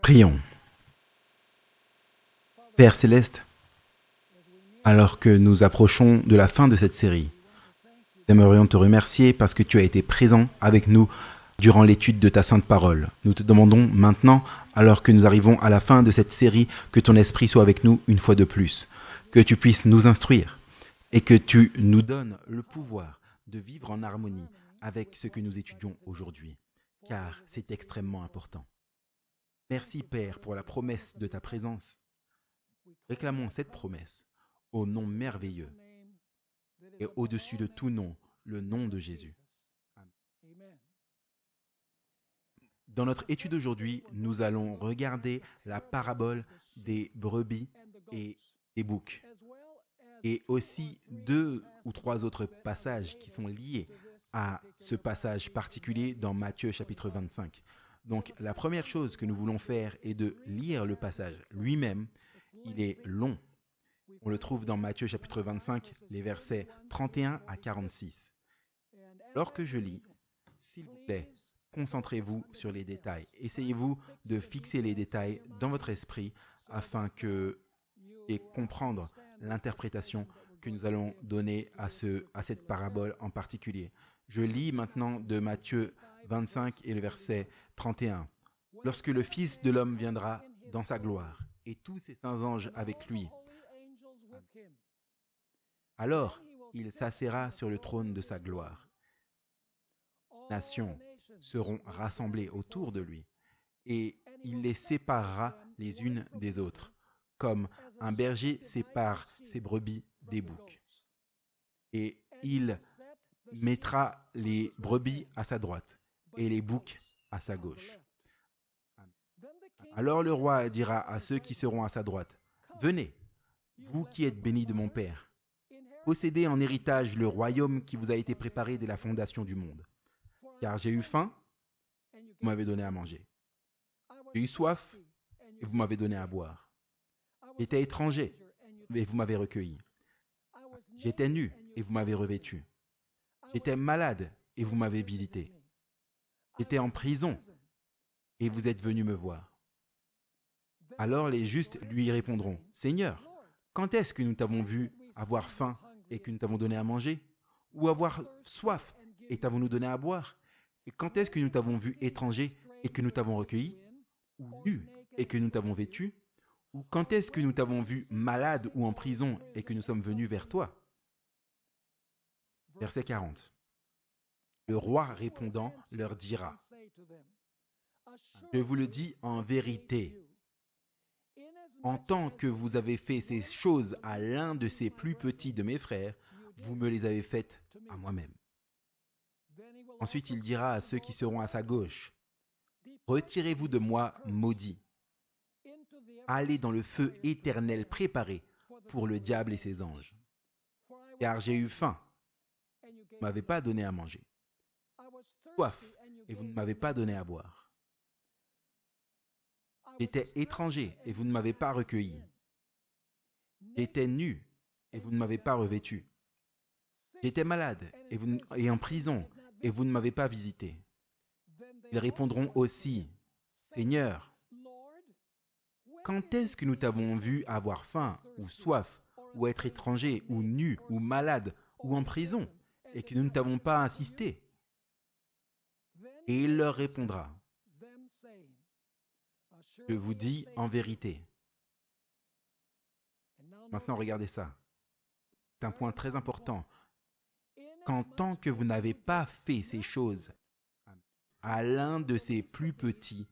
Prions. Père Céleste, alors que nous approchons de la fin de cette série, nous aimerions te remercier parce que tu as été présent avec nous durant l'étude de ta sainte parole. Nous te demandons maintenant, alors que nous arrivons à la fin de cette série, que ton esprit soit avec nous une fois de plus, que tu puisses nous instruire et que tu nous donnes le pouvoir de vivre en harmonie avec ce que nous étudions aujourd'hui, car c'est extrêmement important. Merci Père pour la promesse de ta présence. Réclamons cette promesse au nom merveilleux et au-dessus de tout nom, le nom de Jésus. Amen. Dans notre étude aujourd'hui, nous allons regarder la parabole des brebis et des boucs, et aussi 2 ou 3 autres passages qui sont liés à ce passage particulier dans Matthieu chapitre 25. Donc la première chose que nous voulons faire est de lire le passage lui-même. Il est long. On le trouve dans Matthieu chapitre 25, les versets 31 à 46. Lorsque je lis, s'il vous plaît, concentrez-vous sur les détails. Essayez-vous de fixer les détails dans votre esprit afin que et comprendre l'interprétation que nous allons donner à cette parabole en particulier. Je lis maintenant de Matthieu 25 et le verset 31. Lorsque le Fils de l'homme viendra dans sa gloire et tous ses saints anges avec lui, alors il s'assiera sur le trône de sa gloire. Les nations seront rassemblées autour de lui et il les séparera les unes des autres, comme un berger sépare ses brebis des boucs. Et il mettra les brebis à sa droite et les boucs à sa gauche. Alors le roi dira à ceux qui seront à sa droite, « Venez, vous qui êtes bénis de mon Père, possédez en héritage le royaume qui vous a été préparé dès la fondation du monde. Car j'ai eu faim, vous m'avez donné à manger. J'ai eu soif, et vous m'avez donné à boire. J'étais étranger, et vous m'avez recueilli. J'étais nu, et vous m'avez revêtu. J'étais malade, et vous m'avez visité. J'étais en prison, et vous êtes venu me voir. » Alors les justes lui répondront, « Seigneur, quand est-ce que nous t'avons vu avoir faim et que nous t'avons donné à manger? Ou avoir soif et t'avons-nous donné à boire? Et quand est-ce que nous t'avons vu étranger et que nous t'avons recueilli? Ou nu et que nous t'avons vêtu? Ou quand est-ce que nous t'avons vu malade ou en prison et que nous sommes venus vers toi? » Verset 40. Le roi répondant leur dira, « Je vous le dis en vérité, en tant que vous avez fait ces choses à l'un de ces plus petits de mes frères, vous me les avez faites à moi-même. » Ensuite, il dira à ceux qui seront à sa gauche, « Retirez-vous de moi, maudits. Allez dans le feu éternel préparé pour le diable et ses anges. Car j'ai eu faim, vous ne m'avez pas donné à manger. Soif, et vous ne m'avez pas donné à boire. J'étais étranger, et vous ne m'avez pas recueilli. J'étais nu, et vous ne m'avez pas revêtu. J'étais malade, et en prison, et vous ne m'avez pas visité. » Ils répondront aussi, « Seigneur, quand est-ce que nous t'avons vu avoir faim, ou soif, ou être étranger, ou nu, ou malade, ou en prison, et que nous ne t'avons pas assisté? » Et il leur répondra, « Je vous dis en vérité. » Maintenant, regardez ça. C'est un point très important. Qu'en tant que vous n'avez pas fait ces choses à l'un de ces plus petits,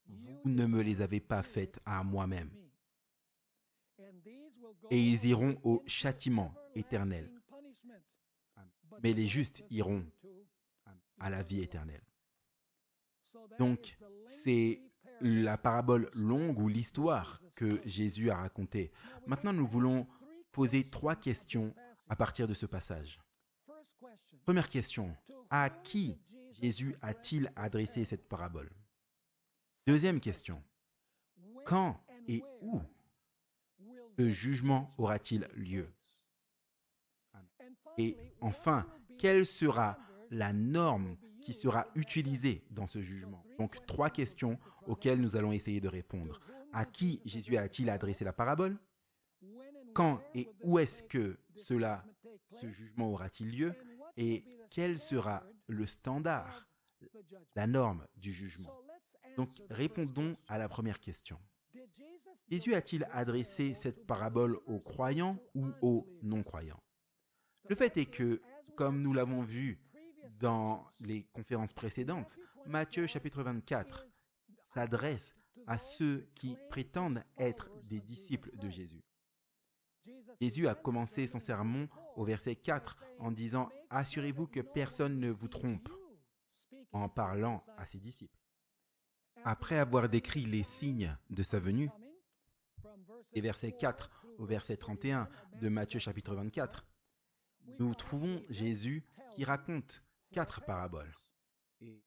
vous ne me les avez pas faites à moi-même. Et ils iront au châtiment éternel. Mais les justes iront à la vie éternelle. Donc, c'est la parabole longue ou l'histoire que Jésus a racontée. Maintenant, nous voulons poser 3 questions à partir de ce passage. Première question, à qui Jésus a-t-il adressé cette parabole? Deuxième question, quand et où le jugement aura-t-il lieu? Et enfin, quelle sera la norme qui sera utilisé dans ce jugement. Donc, 3 questions auxquelles nous allons essayer de répondre. À qui Jésus a-t-il adressé la parabole? Quand et où est-ce que ce jugement aura-t-il lieu? Et quel sera le standard, la norme du jugement? Donc, répondons à la première question. Jésus a-t-il adressé cette parabole aux croyants ou aux non-croyants? Le fait est que, comme nous l'avons vu dans les conférences précédentes, Matthieu chapitre 24 s'adresse à ceux qui prétendent être des disciples de Jésus. Jésus a commencé son sermon au verset 4 en disant « Assurez-vous que personne ne vous trompe » en parlant à ses disciples. Après avoir décrit les signes de sa venue, des versets 4 au verset 31 de Matthieu chapitre 24, nous trouvons Jésus qui raconte 4 paraboles. Et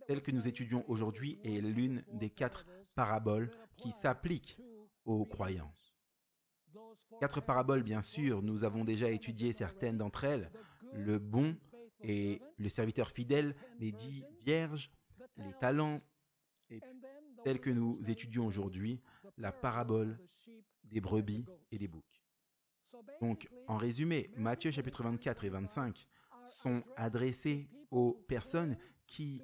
celle que nous étudions aujourd'hui est l'une des 4 paraboles qui s'appliquent aux croyants. 4 paraboles, bien sûr, nous avons déjà étudié certaines d'entre elles, le bon et le serviteur fidèle, les 10 vierges, les talents, et telles que nous étudions aujourd'hui, la parabole des brebis et des boucs. Donc, en résumé, Matthieu chapitre 24 et 25 sont adressés aux personnes qui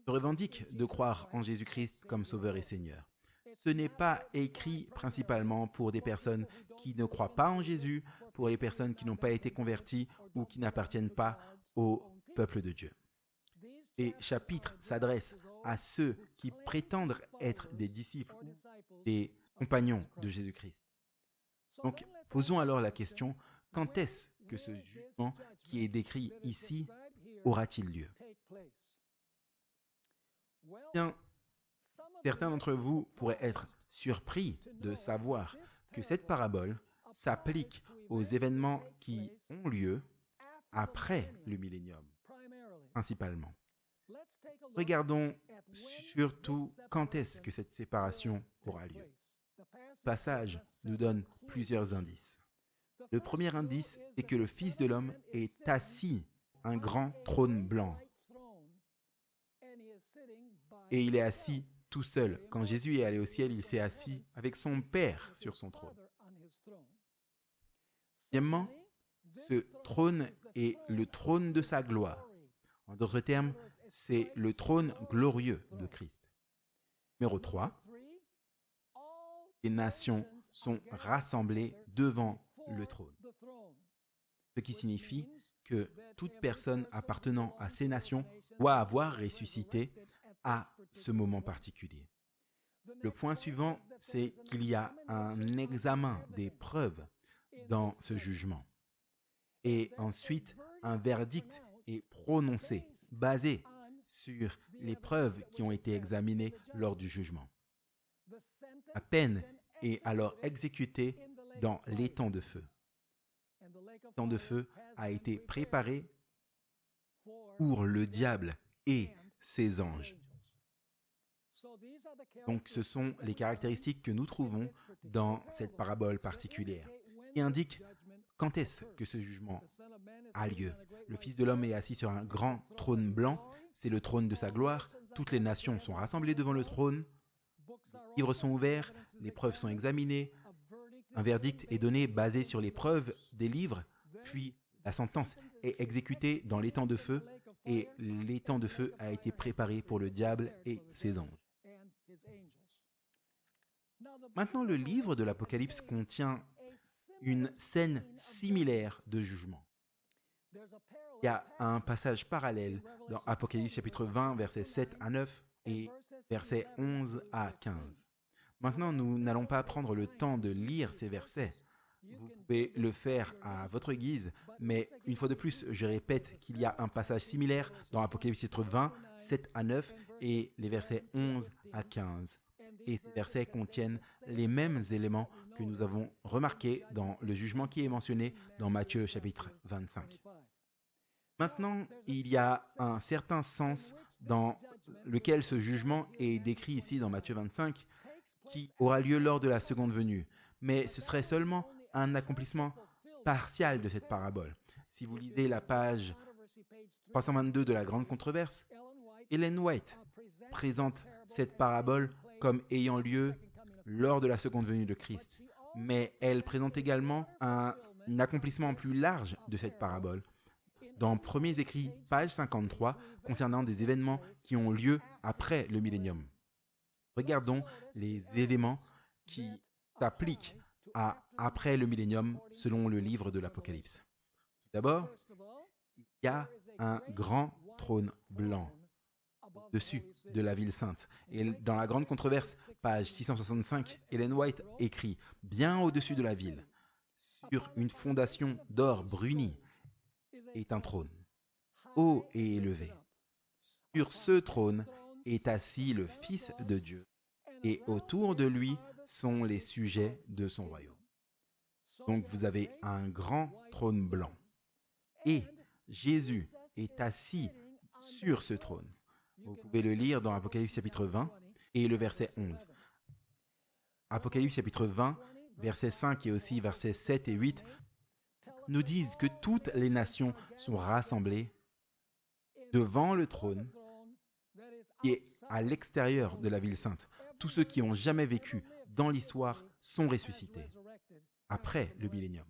se revendiquent de croire en Jésus-Christ comme Sauveur et Seigneur. Ce n'est pas écrit principalement pour des personnes qui ne croient pas en Jésus, pour les personnes qui n'ont pas été converties ou qui n'appartiennent pas au peuple de Dieu. Ces chapitres s'adressent à ceux qui prétendent être des disciples, des compagnons de Jésus-Christ. Donc, posons alors la question, quand est-ce que ce jugement qui est décrit ici aura-t-il lieu? Bien, certains d'entre vous pourraient être surpris de savoir que cette parabole s'applique aux événements qui ont lieu après le millénium, principalement. Regardons surtout quand est-ce que cette séparation aura lieu. Ce passage nous donne plusieurs indices. Le premier indice est que le Fils de l'homme est assis à un grand trône blanc. Et il est assis tout seul. Quand Jésus est allé au ciel, il s'est assis avec son Père sur son trône. Deuxièmement, ce trône est le trône de sa gloire. En d'autres termes, c'est le trône glorieux de Christ. Numéro 3, les nations sont rassemblées devant le trône. Ce qui signifie que toute personne appartenant à ces nations doit avoir ressuscité à ce moment particulier. Le point suivant, c'est qu'il y a un examen des preuves dans ce jugement. Et ensuite, un verdict est prononcé, basé sur les preuves qui ont été examinées lors du jugement. La peine est alors exécutée dans l'étang de feu. L'étang de feu a été préparé pour le diable et ses anges. Donc, ce sont les caractéristiques que nous trouvons dans cette parabole particulière, qui indiquent quand est-ce que ce jugement a lieu. Le Fils de l'homme est assis sur un grand trône blanc, c'est le trône de sa gloire, toutes les nations sont rassemblées devant le trône, les livres sont ouverts, les preuves sont examinées, un verdict est donné basé sur les preuves des livres, puis la sentence est exécutée dans l'étang de feu, et l'étang de feu a été préparé pour le diable et ses anges. Maintenant, le livre de l'Apocalypse contient une scène similaire de jugement. Il y a un passage parallèle dans Apocalypse chapitre 20, versets 7 à 9 et versets 11 à 15. Maintenant, nous n'allons pas prendre le temps de lire ces versets. Vous pouvez le faire à votre guise, mais une fois de plus, je répète qu'il y a un passage similaire dans Apocalypse chapitre 20, 7 à 9 et les versets 11 à 15. Et ces versets contiennent les mêmes éléments que nous avons remarqués dans le jugement qui est mentionné dans Matthieu chapitre 25. Maintenant, il y a un certain sens dans lequel ce jugement est décrit ici dans Matthieu 25 qui aura lieu lors de la seconde venue. Mais ce serait seulement un accomplissement partial de cette parabole. Si vous lisez la page 322 de la Grande Controverse, Ellen White présente cette parabole comme ayant lieu lors de la seconde venue de Christ, mais elle présente également un accomplissement plus large de cette parabole. Dans Premiers Écrits, page 53, concernant des événements qui ont lieu après le millénium. Regardons les éléments qui s'appliquent à après le millénium selon le livre de l'Apocalypse. Tout d'abord, il y a un grand trône blanc au-dessus de la ville sainte. Et dans la grande controverse, page 665, Ellen White écrit « Bien au-dessus de la ville, sur une fondation d'or bruni, est un trône, haut et élevé. Sur ce trône est assis le Fils de Dieu, et autour de lui sont les sujets de son royaume. » Donc vous avez un grand trône blanc. Et Jésus est assis sur ce trône. Vous pouvez le lire dans Apocalypse chapitre 20 et le verset 11. Apocalypse chapitre 20, verset 5 et aussi versets 7 et 8 nous disent que toutes les nations sont rassemblées devant le trône qui est à l'extérieur de la ville sainte. Tous ceux qui ont jamais vécu dans l'histoire sont ressuscités après le millénium.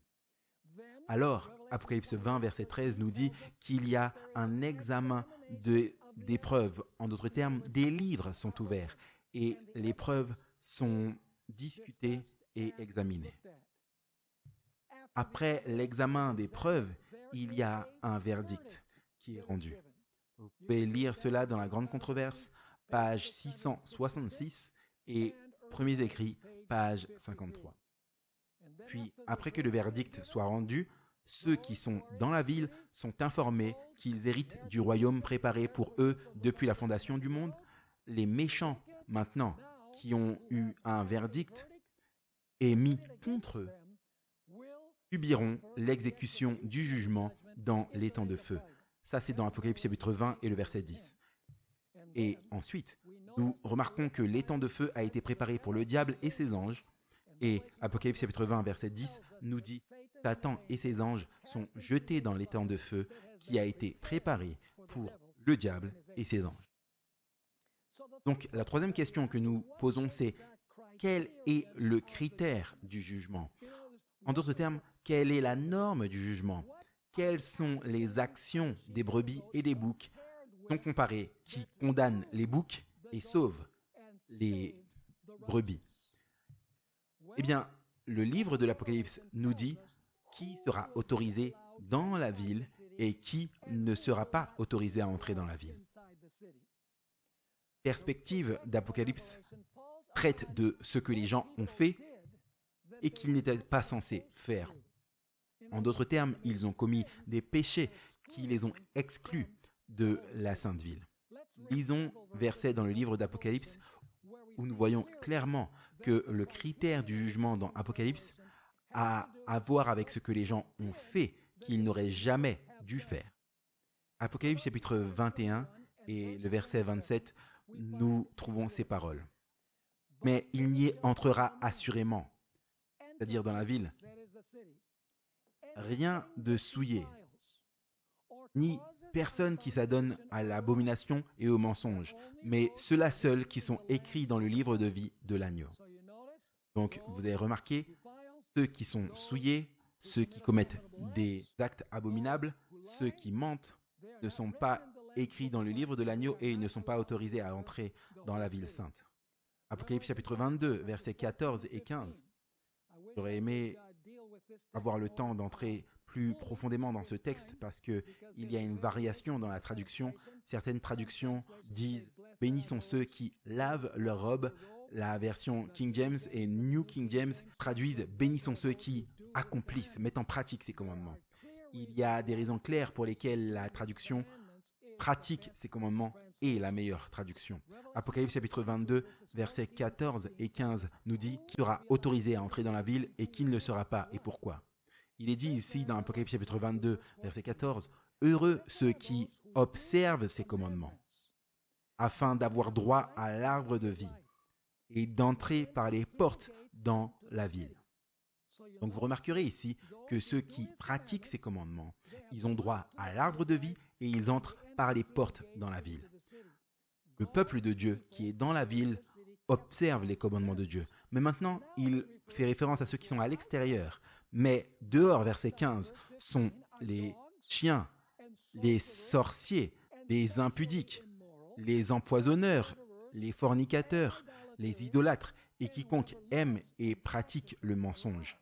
Alors, Apocalypse 20, verset 13 nous dit qu'il y a un examen des preuves. En d'autres termes, des livres sont ouverts et les preuves sont discutées et examinées. Après l'examen des preuves, il y a un verdict qui est rendu. Vous pouvez lire cela dans la grande controverse, page 666 et Premiers Écrits, page 53. Puis, après que le verdict soit rendu, ceux qui sont dans la ville sont informés qu'ils héritent du royaume préparé pour eux depuis la fondation du monde. Les méchants, maintenant, qui ont eu un verdict émis contre eux, subiront l'exécution du jugement dans les temps de feu. Ça, c'est dans Apocalypse chapitre 20 et le verset 10. Et ensuite, nous remarquons que l'étang de feu a été préparé pour le diable et ses anges. Et Apocalypse chapitre 20, verset 10 nous dit « Satan et ses anges sont jetés dans l'étang de feu qui a été préparé pour le diable et ses anges. » Donc, la troisième question que nous posons, c'est quel est le critère du jugement? En d'autres termes, quelle est la norme du jugement? Quelles sont les actions des brebis et des boucs sont comparées qui condamnent les boucs et sauvent les brebis? Eh bien, le livre de l'Apocalypse nous dit qui sera autorisé dans la ville et qui ne sera pas autorisé à entrer dans la ville. Perspective d'Apocalypse traite de ce que les gens ont fait et qu'ils n'étaient pas censés faire. En d'autres termes, ils ont commis des péchés qui les ont exclus de la Sainte Ville. Lisons verset dans le livre d'Apocalypse où nous voyons clairement que le critère du jugement dans Apocalypse a à voir avec ce que les gens ont fait qu'ils n'auraient jamais dû faire. Apocalypse chapitre 21 et le verset 27, nous trouvons ces paroles. « Mais il n'y entrera assurément, c'est-à-dire dans la ville, rien de souillé, ni personne qui s'adonne à l'abomination et au mensonge, mais ceux-là seuls qui sont écrits dans le livre de vie de l'agneau. » Donc, vous avez remarqué, ceux qui sont souillés, ceux qui commettent des actes abominables, ceux qui mentent, ne sont pas écrits dans le livre de l'agneau et ils ne sont pas autorisés à entrer dans la ville sainte. Apocalypse chapitre 22, versets 14 et 15. J'aurais aimé avoir le temps d'entrer plus profondément dans ce texte parce qu'il y a une variation dans la traduction. Certaines traductions disent « Bénissent ceux qui lavent leurs robes ». La version King James et New King James traduisent « Bénissent ceux qui accomplissent, mettent en pratique ces commandements ». Il y a des raisons claires pour lesquelles la traduction « pratique ces commandements » est la meilleure traduction. Apocalypse chapitre 22, versets 14 et 15 nous dit qui sera autorisé à entrer dans la ville et qui ne le sera pas et pourquoi. Il est dit ici dans Apocalypse chapitre 22, verset 14, « Heureux ceux qui observent ces commandements, afin d'avoir droit à l'arbre de vie et d'entrer par les portes dans la ville. » Donc vous remarquerez ici que ceux qui pratiquent ces commandements, ils ont droit à l'arbre de vie et ils entrent par les portes dans la ville. Le peuple de Dieu qui est dans la ville observe les commandements de Dieu. Mais maintenant, il fait référence à ceux qui sont à l'extérieur. Mais dehors, verset 15, sont les chiens, les sorciers, les impudiques, les empoisonneurs, les fornicateurs, les idolâtres et quiconque aime et pratique le mensonge.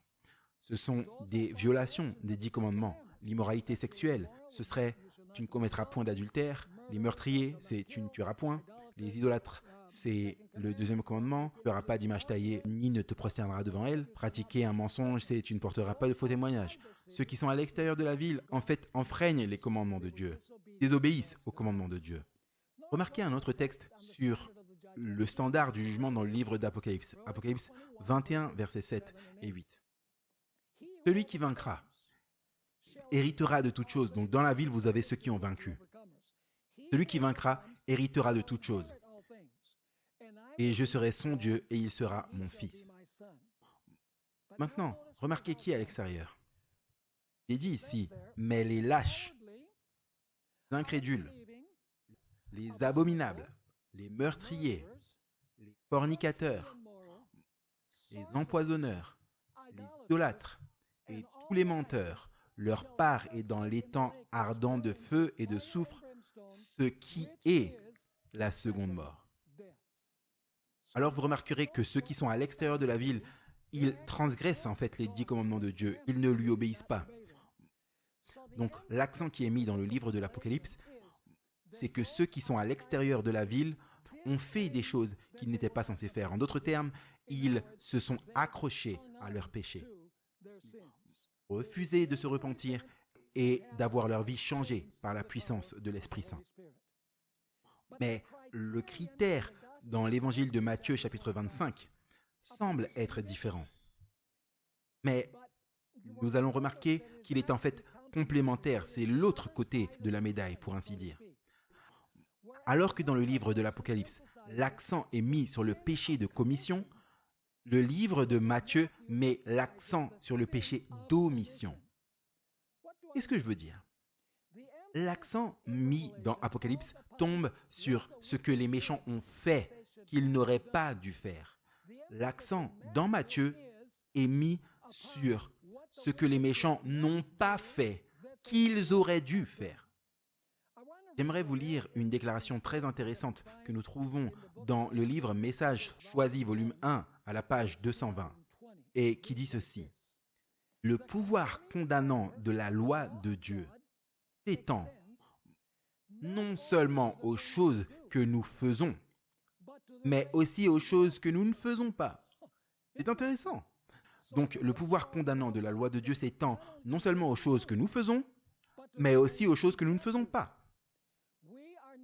Ce sont des violations des 10 commandements. L'immoralité sexuelle, ce serait « tu ne commettras point d'adultère ». Les meurtriers, c'est « tu ne tueras point ». Les idolâtres, c'est le 2e commandement. Tu ne feras pas d'image taillée ni ne te prosterneras devant elle. Pratiquer un mensonge, c'est « tu ne porteras pas de faux témoignages ». Ceux qui sont à l'extérieur de la ville, en fait, enfreignent les commandements de Dieu, désobéissent aux commandements de Dieu. Remarquez un autre texte sur le standard du jugement dans le livre d'Apocalypse. Apocalypse 21, versets 7 et 8. Celui qui vaincra héritera de toutes choses. Donc dans la ville, vous avez ceux qui ont vaincu. Celui qui vaincra héritera de toutes choses. Et je serai son Dieu et il sera mon fils. Maintenant, remarquez qui est à l'extérieur. Il est dit ici, mais les lâches, les incrédules, les abominables, les meurtriers, les fornicateurs, les empoisonneurs, les idolâtres et tous les menteurs, leur part est dans l'étang ardent de feu et de soufre, ce qui est la seconde mort. Alors vous remarquerez que ceux qui sont à l'extérieur de la ville, ils transgressent en fait les 10 commandements de Dieu, ils ne lui obéissent pas. Donc l'accent qui est mis dans le livre de l'Apocalypse, c'est que ceux qui sont à l'extérieur de la ville ont fait des choses qu'ils n'étaient pas censés faire. En d'autres termes, ils se sont accrochés à leurs péchés, refusé de se repentir et d'avoir leur vie changée par la puissance de l'Esprit Saint. Mais le critère dans l'évangile de Matthieu chapitre 25 semble être différent. Mais nous allons remarquer qu'il est en fait complémentaire, c'est l'autre côté de la médaille pour ainsi dire. Alors que dans le livre de l'Apocalypse, l'accent est mis sur le péché de commission, le livre de Matthieu met l'accent sur le péché d'omission. Qu'est-ce que je veux dire? L'accent mis dans Apocalypse tombe sur ce que les méchants ont fait, qu'ils n'auraient pas dû faire. L'accent dans Matthieu est mis sur ce que les méchants n'ont pas fait, qu'ils auraient dû faire. J'aimerais vous lire une déclaration très intéressante que nous trouvons dans le livre Messages choisis, volume 1, à la page 220, et qui dit ceci. Le pouvoir condamnant de la loi de Dieu s'étend non seulement aux choses que nous faisons, mais aussi aux choses que nous ne faisons pas. C'est intéressant. Donc, le pouvoir condamnant de la loi de Dieu s'étend non seulement aux choses que nous faisons, mais aussi aux choses que nous ne faisons pas.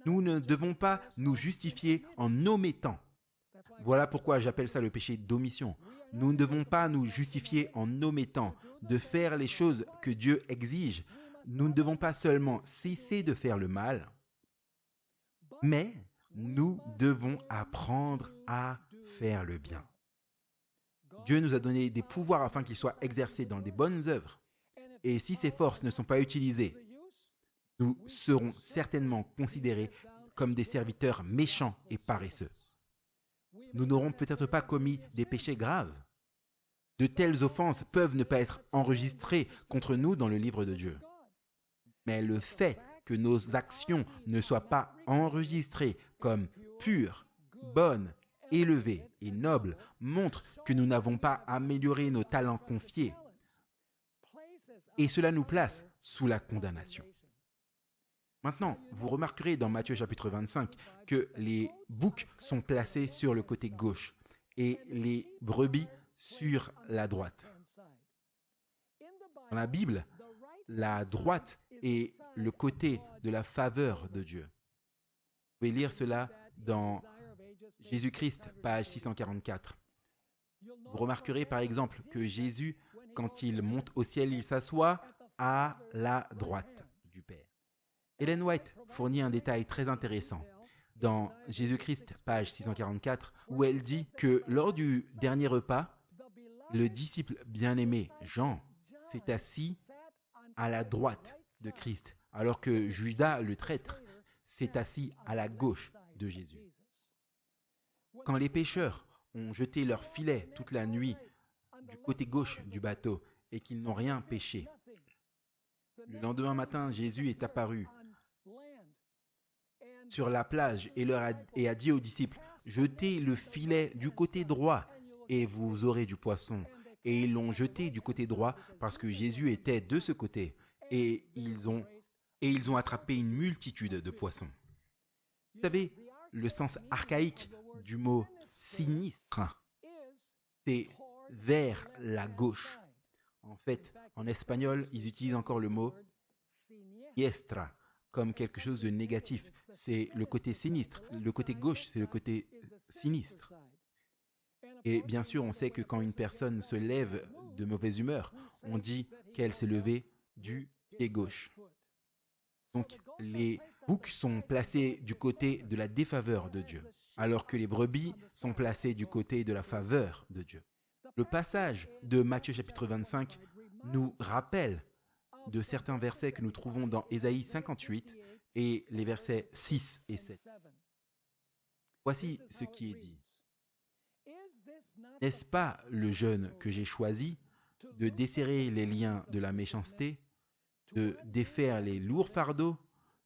Nous ne devons pas nous justifier en omettant. Voilà pourquoi j'appelle ça le péché d'omission. Nous ne devons pas nous justifier en omettant de faire les choses que Dieu exige. Nous ne devons pas seulement cesser de faire le mal, mais nous devons apprendre à faire le bien. Dieu nous a donné des pouvoirs afin qu'ils soient exercés dans des bonnes œuvres. Et si ces forces ne sont pas utilisées, nous serons certainement considérés comme des serviteurs méchants et paresseux. Nous n'aurons peut-être pas commis des péchés graves. De telles offenses peuvent ne pas être enregistrées contre nous dans le livre de Dieu. Mais le fait que nos actions ne soient pas enregistrées comme pures, bonnes, élevées et nobles montre que nous n'avons pas amélioré nos talents confiés. Et cela nous place sous la condamnation. Maintenant, vous remarquerez dans Matthieu chapitre 25 que les boucs sont placés sur le côté gauche et les brebis sur la droite. Dans la Bible, la droite est le côté de la faveur de Dieu. Vous pouvez lire cela dans Jésus-Christ, page 644. Vous remarquerez par exemple que Jésus, quand il monte au ciel, il s'assoit à la droite du Père. Ellen White fournit un détail très intéressant dans Jésus-Christ, page 644, où elle dit que lors du dernier repas, le disciple bien-aimé Jean s'est assis à la droite de Christ, alors que Judas, le traître, s'est assis à la gauche de Jésus. Quand les pêcheurs ont jeté leur filet toute la nuit du côté gauche du bateau et qu'ils n'ont rien pêché, le lendemain matin, Jésus est apparu sur la plage et a dit aux disciples, « Jetez le filet du côté droit et vous aurez du poisson. » Et ils l'ont jeté du côté droit parce que Jésus était de ce côté et ils ont attrapé une multitude de poissons. Vous savez, le sens archaïque du mot sinistre, c'est vers la gauche. En fait, en espagnol, ils utilisent encore le mot siniestra comme quelque chose de négatif. C'est le côté sinistre. Le côté gauche, c'est le côté sinistre. Et bien sûr, on sait que quand une personne se lève de mauvaise humeur, on dit qu'elle s'est levée du pied gauche. Donc, les boucs sont placés du côté de la défaveur de Dieu, alors que les brebis sont placées du côté de la faveur de Dieu. Le passage de Matthieu chapitre 25 nous rappelle de certains versets que nous trouvons dans Ésaïe 58 et les versets 6 et 7. Voici ce qui est dit. N'est-ce pas le jeûne que j'ai choisi de desserrer les liens de la méchanceté, de défaire les lourds fardeaux,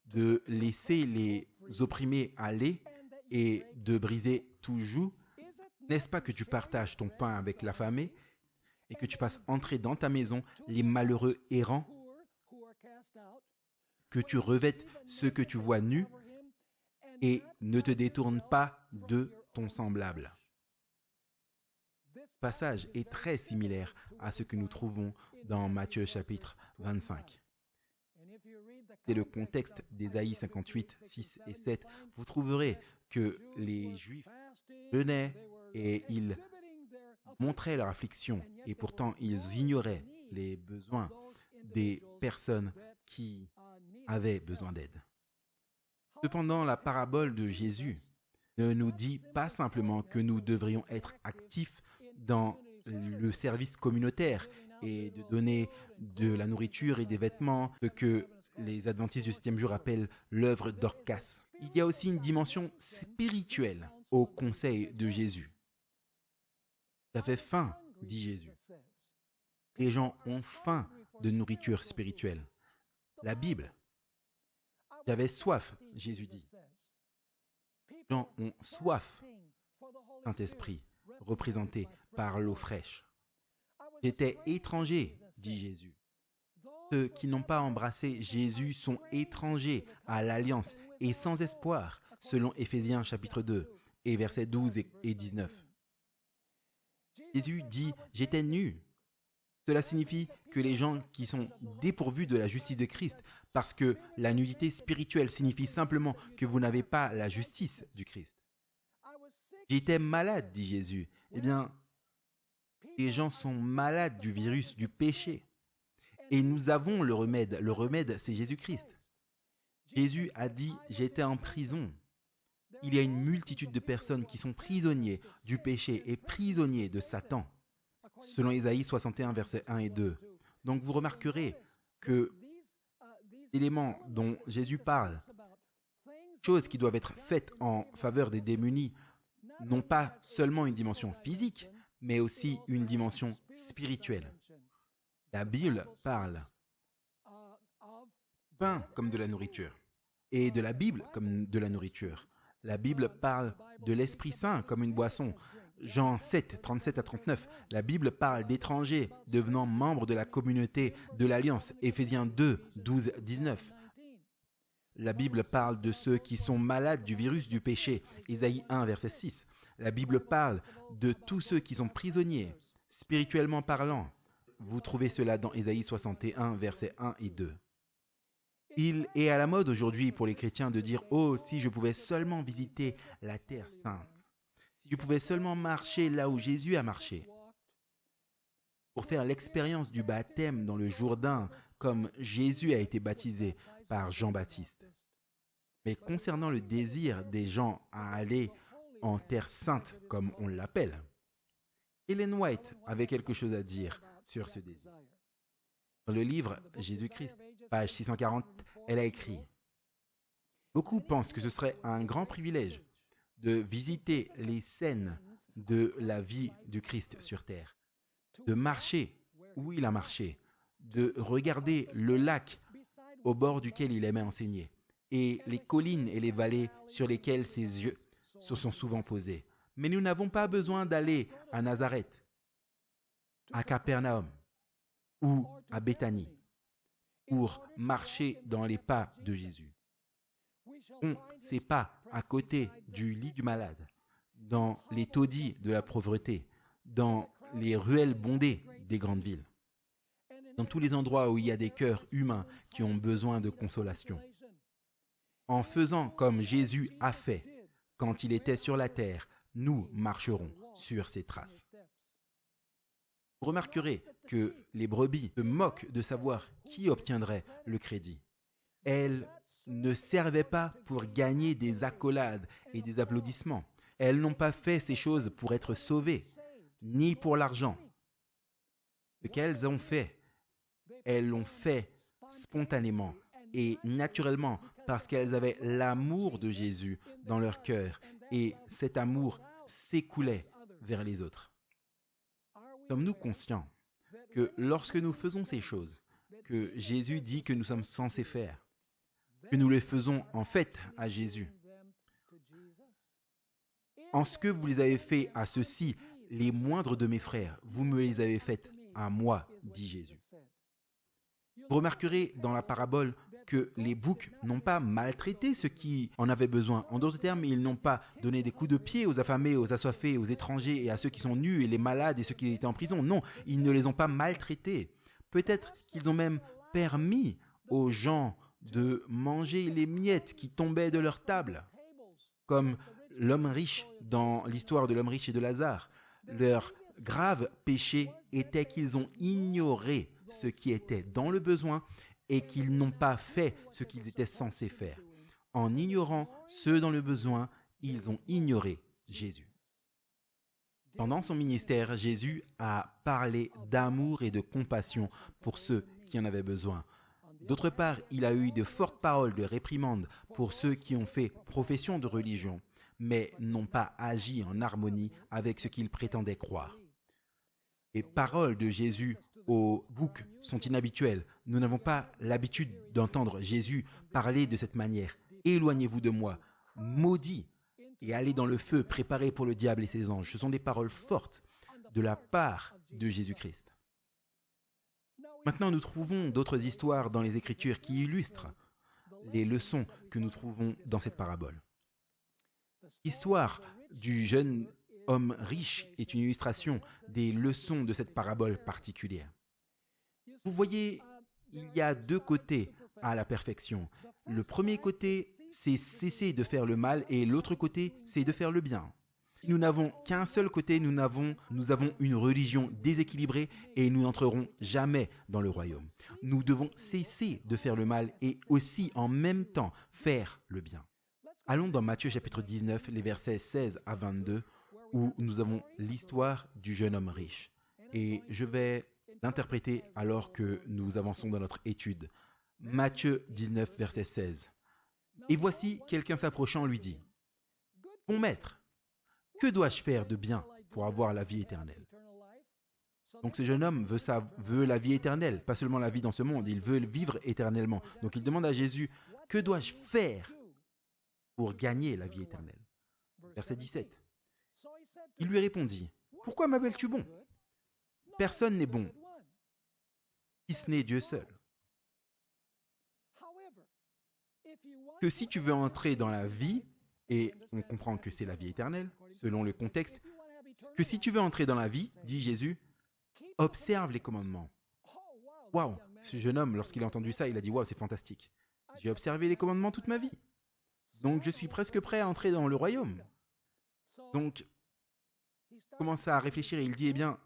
de laisser les opprimés aller et de briser tout joug? N'est-ce pas que tu partages ton pain avec l'affamé et que tu fasses entrer dans ta maison les malheureux errants, que tu revêtes ceux que tu vois nus et ne te détourne pas de ton semblable? Ce passage est très similaire à ce que nous trouvons dans Matthieu chapitre 25. C'est le contexte d'Ésaïe 58, 6 et 7. Vous trouverez que les Juifs jeûnaient et ils montraient leur affliction et pourtant ils ignoraient les besoins des personnes qui avaient besoin d'aide. Cependant, la parabole de Jésus ne nous dit pas simplement que nous devrions être actifs dans le service communautaire et de donner de la nourriture et des vêtements, ce que les adventistes du 7e jour appellent l'œuvre d'Orcas. Il y a aussi une dimension spirituelle au conseil de Jésus. Ça fait faim, dit Jésus. Les gens ont faim de nourriture spirituelle. La Bible. J'avais soif, Jésus dit. Les gens ont soif, Saint-Esprit, représenté par l'eau fraîche. J'étais étranger, dit Jésus. Ceux qui n'ont pas embrassé Jésus sont étrangers à l'alliance et sans espoir, selon Éphésiens chapitre 2 et versets 12 et 19. Jésus dit « J'étais nu ». Cela signifie que les gens qui sont dépourvus de la justice de Christ, parce que la nudité spirituelle signifie simplement que vous n'avez pas la justice du Christ. J'étais malade, dit Jésus. Eh bien, les gens sont malades du virus du péché. Et nous avons le remède. Le remède, c'est Jésus-Christ. Jésus a dit « J'étais en prison ». Il y a une multitude de personnes qui sont prisonniers du péché et prisonniers de Satan, selon Ésaïe 61, versets 1 et 2. Donc vous remarquerez que les éléments dont Jésus parle, choses qui doivent être faites en faveur des démunis, n'ont pas seulement une dimension physique, mais aussi une dimension spirituelle. La Bible parle pain comme de la nourriture et de la Bible comme de la nourriture. La Bible parle de l'Esprit Saint comme une boisson. Jean 7, 37 à 39, la Bible parle d'étrangers devenant membres de la communauté de l'Alliance. Éphésiens 2, 12, 19. La Bible parle de ceux qui sont malades du virus du péché. Ésaïe 1, verset 6. La Bible parle de tous ceux qui sont prisonniers, spirituellement parlant. Vous trouvez cela dans Ésaïe 61, versets 1 et 2. Il est à la mode aujourd'hui pour les chrétiens de dire « Oh, si je pouvais seulement visiter la terre sainte, si je pouvais seulement marcher là où Jésus a marché, pour faire l'expérience du baptême dans le Jourdain comme Jésus a été baptisé par Jean-Baptiste. » Mais concernant le désir des gens à aller en terre sainte, comme on l'appelle, Ellen White avait quelque chose à dire sur ce désir. Dans le livre Jésus-Christ, page 640, elle a écrit Beaucoup pensent que ce serait un grand privilège de visiter les scènes de la vie du Christ sur terre, de marcher où il a marché, de regarder le lac au bord duquel il aimait enseigner, et les collines et les vallées sur lesquelles ses yeux se sont souvent posés. Mais nous n'avons pas besoin d'aller à Nazareth, à Capernaum ou à Béthanie pour marcher dans les pas de Jésus. On n'est pas à côté du lit du malade, dans les taudis de la pauvreté, dans les ruelles bondées des grandes villes, dans tous les endroits où il y a des cœurs humains qui ont besoin de consolation. En faisant comme Jésus a fait quand il était sur la terre, nous marcherons sur ses traces. Vous remarquerez que les brebis se moquent de savoir qui obtiendrait le crédit. Elles ne servaient pas pour gagner des accolades et des applaudissements. Elles n'ont pas fait ces choses pour être sauvées, ni pour l'argent. Ce qu'elles ont fait, elles l'ont fait spontanément et naturellement parce qu'elles avaient l'amour de Jésus dans leur cœur et cet amour s'écoulait vers les autres. Sommes-nous conscients que lorsque nous faisons ces choses que Jésus dit que nous sommes censés faire, que nous les faisons en fait à Jésus? En ce que vous les avez fait à ceux-ci, les moindres de mes frères, vous me les avez faites à moi, dit Jésus. Vous remarquerez dans la parabole que les boucs n'ont pas maltraité ceux qui en avaient besoin. En d'autres termes, ils n'ont pas donné des coups de pied aux affamés, aux assoiffés, aux étrangers et à ceux qui sont nus et les malades et ceux qui étaient en prison. Non, ils ne les ont pas maltraités. Peut-être qu'ils ont même permis aux gens de manger les miettes qui tombaient de leur table, comme l'homme riche dans l'histoire de l'homme riche et de Lazare. Leur grave péché était qu'ils ont ignoré ce qui était dans le besoin et qu'ils n'ont pas fait ce qu'ils étaient censés faire. En ignorant ceux dans le besoin, ils ont ignoré Jésus. Pendant son ministère, Jésus a parlé d'amour et de compassion pour ceux qui en avaient besoin. D'autre part, il a eu de fortes paroles de réprimande pour ceux qui ont fait profession de religion, mais n'ont pas agi en harmonie avec ce qu'ils prétendaient croire. Les paroles de Jésus aux boucs sont inhabituelles. Nous n'avons pas l'habitude d'entendre Jésus parler de cette manière. Éloignez-vous de moi, maudit, et allez dans le feu préparé pour le diable et ses anges. Ce sont des paroles fortes de la part de Jésus-Christ. Maintenant, nous trouvons d'autres histoires dans les Écritures qui illustrent les leçons que nous trouvons dans cette parabole. L'histoire du jeune homme riche est une illustration des leçons de cette parabole particulière. Vous voyez, il y a deux côtés à la perfection. Le premier côté, c'est cesser de faire le mal et l'autre côté, c'est de faire le bien. Nous n'avons qu'un seul côté, nous avons une religion déséquilibrée et nous n'entrerons jamais dans le royaume. Nous devons cesser de faire le mal et aussi en même temps faire le bien. Allons dans Matthieu chapitre 19, les versets 16 à 22, où nous avons l'histoire du jeune homme riche. Et je vais l'interpréter alors que nous avançons dans notre étude. Matthieu 19, verset 16. « Et voici, quelqu'un s'approchant lui dit, « Bon maître, que dois-je faire de bien pour avoir la vie éternelle ?» Donc ce jeune homme veut la vie éternelle, pas seulement la vie dans ce monde, il veut vivre éternellement. Donc il demande à Jésus, « Que dois-je faire pour gagner la vie éternelle ?» Verset 17. Il lui répondit, « Pourquoi m'appelles-tu bon? Personne n'est bon, si ce n'est Dieu seul. Que si tu veux entrer dans la vie, et on comprend que c'est la vie éternelle, selon le contexte, que si tu veux entrer dans la vie, dit Jésus, observe les commandements. » Waouh, ce jeune homme, lorsqu'il a entendu ça, il a dit, waouh, c'est fantastique. J'ai observé les commandements toute ma vie. Donc je suis presque prêt à entrer dans le royaume. Donc, il commence à réfléchir et il dit, eh bien,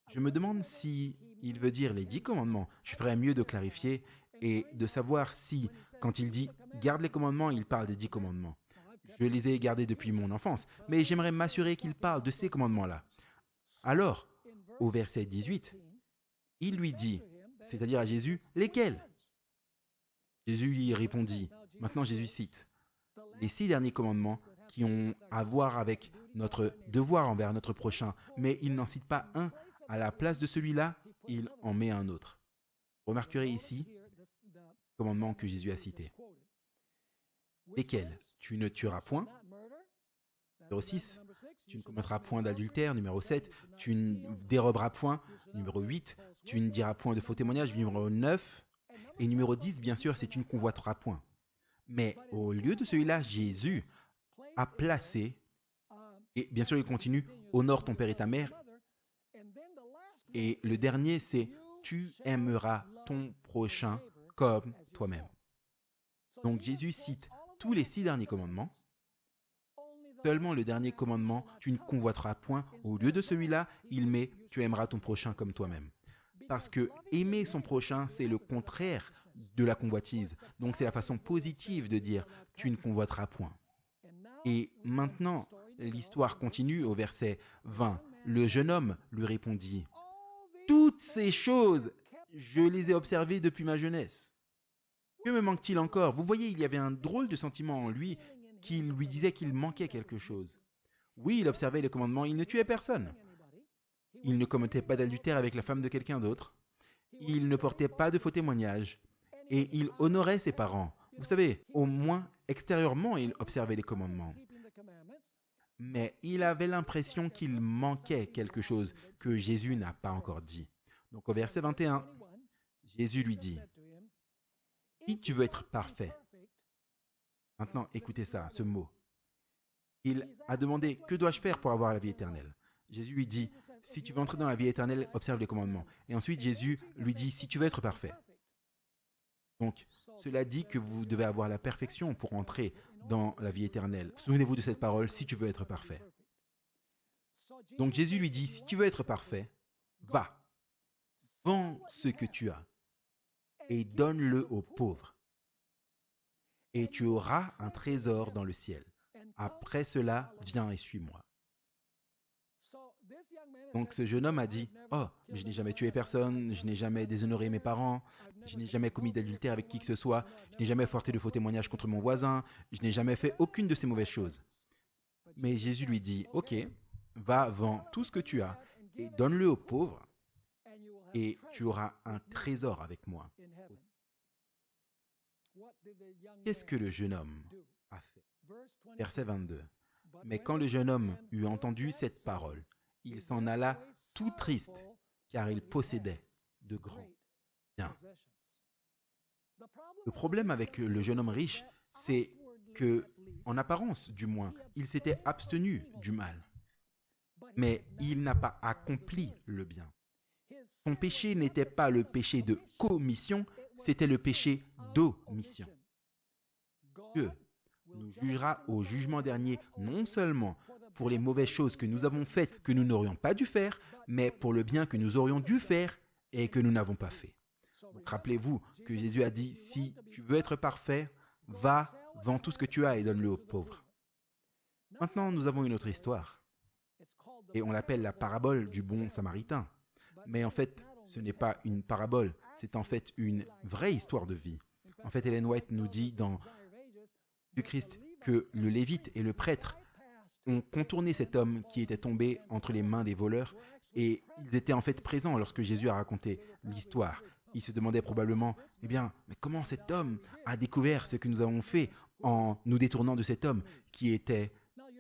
je me demande si il veut dire les 10 commandements. Je ferais mieux de clarifier et de savoir si, quand il dit « garde les commandements », il parle des 10 commandements. Je les ai gardés depuis mon enfance, mais j'aimerais m'assurer qu'il parle de ces commandements-là. Alors, au verset 18, il lui dit, c'est-à-dire à Jésus, « Lesquels ?» Jésus lui répondit, maintenant Jésus cite, les 6 derniers commandements qui ont à voir avec notre devoir envers notre prochain, mais il n'en cite pas un. À la place de celui-là, il en met un autre. Remarquerez ici le commandement que Jésus a cité. Lesquels? Tu ne tueras point. Numéro 6, tu ne commettras point d'adultère. Numéro 7, tu ne déroberas point. Numéro 8, tu ne diras point de faux témoignages. Numéro 9, et numéro 10, bien sûr, c'est tu ne convoiteras point. Mais au lieu de celui-là, Jésus a placé, et bien sûr il continue, honore ton père et ta mère. Et le dernier, c'est tu aimeras ton prochain comme toi-même. Donc Jésus cite tous les 6 derniers commandements. Seulement le dernier commandement, tu ne convoiteras point. Au lieu de celui-là, il met tu aimeras ton prochain comme toi-même. Parce que aimer son prochain, c'est le contraire de la convoitise. Donc c'est la façon positive de dire tu ne convoiteras point. Et maintenant, l'histoire continue au verset 20. Le jeune homme lui répondit, toutes ces choses, je les ai observées depuis ma jeunesse. Que me manque-t-il encore? Vous voyez, il y avait un drôle de sentiment en lui qui lui disait qu'il manquait quelque chose. Oui, il observait les commandements, il ne tuait personne. Il ne commettait pas d'adultère avec la femme de quelqu'un d'autre. Il ne portait pas de faux témoignages. Et il honorait ses parents. Vous savez, au moins extérieurement, il observait les commandements. Mais il avait l'impression qu'il manquait quelque chose que Jésus n'a pas encore dit. Donc au verset 21, Jésus lui dit, « Si tu veux être parfait, » maintenant écoutez ça, ce mot. Il a demandé, « Que dois-je faire pour avoir la vie éternelle ?» Jésus lui dit, « Si tu veux entrer dans la vie éternelle, observe les commandements. » Et ensuite Jésus lui dit, « Si tu veux être parfait. » Donc, cela dit que vous devez avoir la perfection pour entrer dans la vie éternelle. Souvenez-vous de cette parole, si tu veux être parfait. Donc Jésus lui dit, si tu veux être parfait, va, vends ce que tu as et donne-le aux pauvres. Et tu auras un trésor dans le ciel. Après cela, viens et suis-moi. Donc ce jeune homme a dit, « Oh, je n'ai jamais tué personne, je n'ai jamais déshonoré mes parents, je n'ai jamais commis d'adultère avec qui que ce soit, je n'ai jamais porté de faux témoignages contre mon voisin, je n'ai jamais fait aucune de ces mauvaises choses. » Mais Jésus lui dit, « Ok, va, vends tout ce que tu as et donne-le aux pauvres et tu auras un trésor avec moi. » Qu'est-ce que le jeune homme a fait? Verset 22. « Mais quand le jeune homme eut entendu cette parole, il s'en alla tout triste, car il possédait de grands biens. » Le problème avec le jeune homme riche, c'est que, en apparence du moins, il s'était abstenu du mal. Mais il n'a pas accompli le bien. Son péché n'était pas le péché de commission, c'était le péché d'omission. Dieu nous jugera au jugement dernier non seulement pour les mauvaises choses que nous avons faites que nous n'aurions pas dû faire, mais pour le bien que nous aurions dû faire et que nous n'avons pas fait. Donc rappelez-vous que Jésus a dit, si tu veux être parfait, va, vends tout ce que tu as et donne-le aux pauvres. Maintenant, nous avons une autre histoire. Et on l'appelle la parabole du bon samaritain. Mais en fait, ce n'est pas une parabole, c'est en fait une vraie histoire de vie. En fait, Ellen White nous dit dans du Christ que le lévite et le prêtre ont contourné cet homme qui était tombé entre les mains des voleurs et ils étaient en fait présents lorsque Jésus a raconté l'histoire. Ils se demandaient probablement, eh bien, mais comment cet homme a découvert ce que nous avons fait en nous détournant de cet homme qui était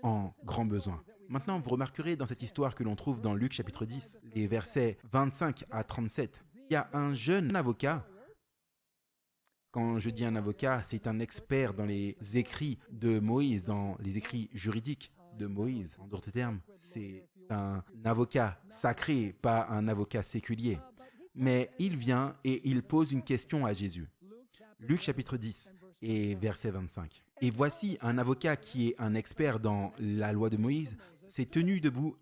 en grand besoin. Maintenant, vous remarquerez dans cette histoire que l'on trouve dans Luc chapitre 10, les versets 25 à 37, il y a un jeune avocat. Quand je dis un avocat, c'est un expert dans les écrits de Moïse, dans les écrits juridiques de Moïse. En d'autres termes, c'est un avocat sacré, pas un avocat séculier. Mais il vient et il pose une question à Jésus. Luc chapitre 10 et verset 25. « Et voici un avocat qui est un expert dans la loi de Moïse, s'est tenu debout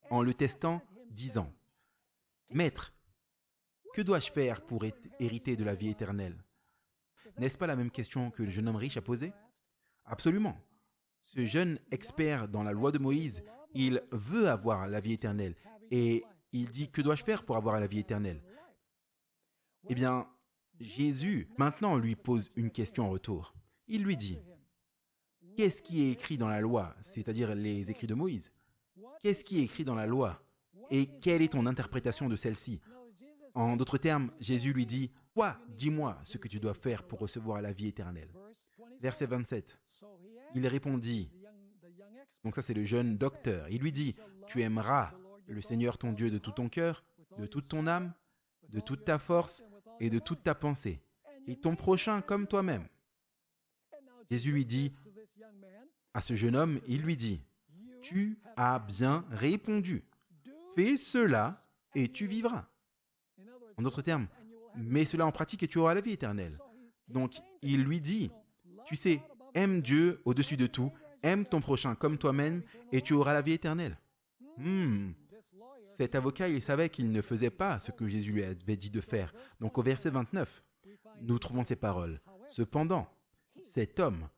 en le testant, disant, « Maître, que dois-je faire pour hériter de la vie éternelle ?» N'est-ce pas la même question que le jeune homme riche a posée? Absolument. Ce jeune expert dans la loi de Moïse, il veut avoir la vie éternelle. Et il dit, que dois-je faire pour avoir la vie éternelle? Eh bien, Jésus, maintenant, lui pose une question en retour. Il lui dit, Qu'est-ce qui est écrit dans la loi, c'est-à-dire les écrits de Moïse? Qu'est-ce qui est écrit dans la loi? Et quelle est ton interprétation de celle-ci? En d'autres termes, Jésus lui dit, « Toi, dis-moi ce que tu dois faire pour recevoir la vie éternelle. » Verset 27. Il répondit, donc ça c'est le jeune docteur, il lui dit, « Tu aimeras le Seigneur ton Dieu de tout ton cœur, de toute ton âme, de toute ta force et de toute ta pensée, et ton prochain comme toi-même. » Jésus lui dit, à ce jeune homme, il lui dit, « Tu as bien répondu. Fais cela et tu vivras. » En d'autres termes, mets cela en pratique et tu auras la vie éternelle. Donc, il lui dit, tu sais, aime Dieu au-dessus de tout, aime ton prochain comme toi-même et tu auras la vie éternelle. Cet avocat, il savait qu'il ne faisait pas ce que Jésus lui avait dit de faire. Donc, au verset 29, nous trouvons ces paroles. Cependant, cet homme,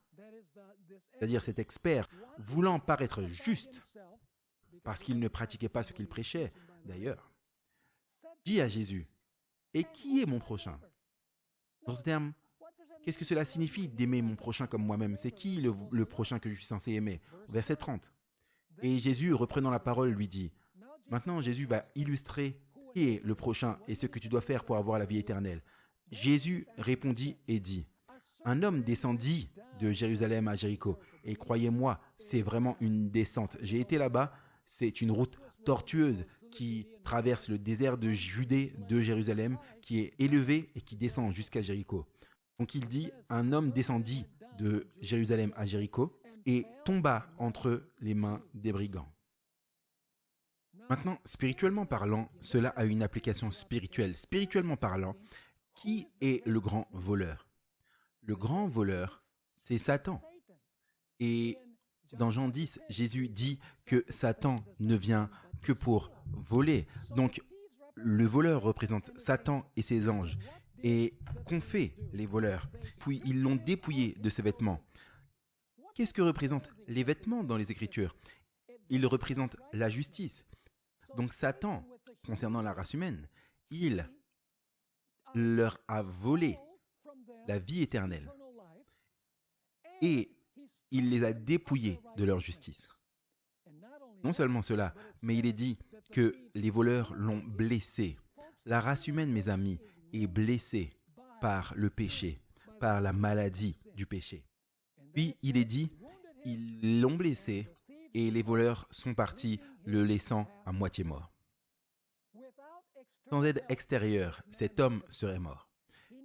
c'est-à-dire cet expert, voulant paraître juste, parce qu'il ne pratiquait pas ce qu'il prêchait, d'ailleurs, dit à Jésus, « Et qui est mon prochain ?» En d'autres termes, qu'est-ce que cela signifie d'aimer mon prochain comme moi-même? C'est qui le prochain que je suis censé aimer? Verset 30. Et Jésus, reprenant la parole, lui dit, maintenant Jésus va illustrer qui est le prochain et ce que tu dois faire pour avoir la vie éternelle. Jésus répondit et dit, un homme descendit de Jérusalem à Jéricho. Et croyez-moi, c'est vraiment une descente. J'ai été là-bas, c'est une route tortueuse qui traverse le désert de Judée de Jérusalem, qui est élevé et qui descend jusqu'à Jéricho. Donc il dit, un homme descendit de Jérusalem à Jéricho et tomba entre les mains des brigands. Maintenant, spirituellement parlant, cela a une application spirituelle. Spirituellement parlant, qui est le grand voleur? Le grand voleur, c'est Satan. Et dans Jean 10, Jésus dit que Satan ne vient que pour voler. Donc, le voleur représente Satan et ses anges. Et qu'ont fait les voleurs? Puis ils l'ont dépouillé de ses vêtements. Qu'est-ce que représentent les vêtements dans les Écritures? Ils représentent la justice. Donc Satan, concernant la race humaine, il leur a volé la vie éternelle. Et il les a dépouillés de leur justice. Non seulement cela, mais il est dit que les voleurs l'ont blessé. La race humaine, mes amis, est blessée par le péché, par la maladie du péché. Puis il est dit, ils l'ont blessé et les voleurs sont partis, le laissant à moitié mort. Sans aide extérieure, cet homme serait mort.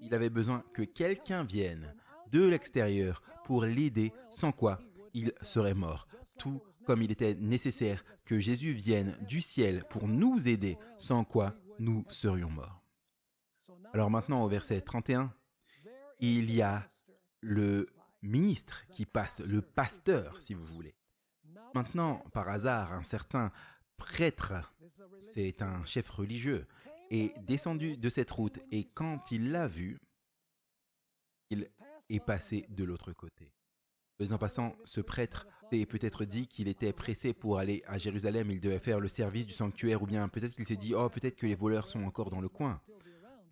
Il avait besoin que quelqu'un vienne de l'extérieur pour l'aider, sans quoi il serait mort. Tout comme il était nécessaire que Jésus vienne du ciel pour nous aider, sans quoi nous serions morts. Alors maintenant, au verset 31, il y a le ministre qui passe, le pasteur, si vous voulez. Maintenant, par hasard, un certain prêtre, c'est un chef religieux, est descendu de cette route et quand il l'a vu, il est passé de l'autre côté. En passant, ce prêtre s'est peut-être dit qu'il était pressé pour aller à Jérusalem, il devait faire le service du sanctuaire, ou bien peut-être qu'il s'est dit « Oh, peut-être que les voleurs sont encore dans le coin,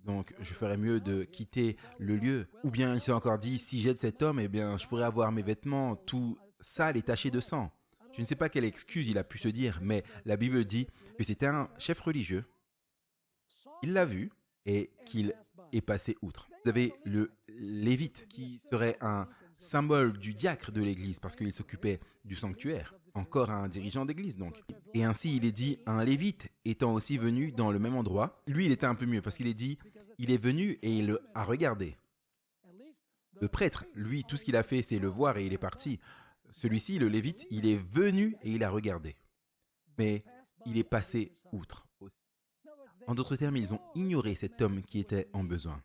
donc je ferais mieux de quitter le lieu. » Ou bien il s'est encore dit « Si j'aide cet homme, eh bien je pourrais avoir mes vêtements tout sales et tachés de sang. » Je ne sais pas quelle excuse il a pu se dire, mais la Bible dit que c'était un chef religieux. Il l'a vu et qu'il est passé outre. Vous avez le lévite qui serait un symbole du diacre de l'église parce qu'il s'occupait du sanctuaire, encore un dirigeant d'église donc. Et ainsi il est dit, un lévite étant aussi venu dans le même endroit, lui il était un peu mieux parce qu'il est dit, il est venu et il a regardé. Le prêtre, lui, tout ce qu'il a fait c'est le voir et il est parti. Celui-ci, le lévite, il est venu et il a regardé. Mais il est passé outre aussi. En d'autres termes, ils ont ignoré cet homme qui était en besoin.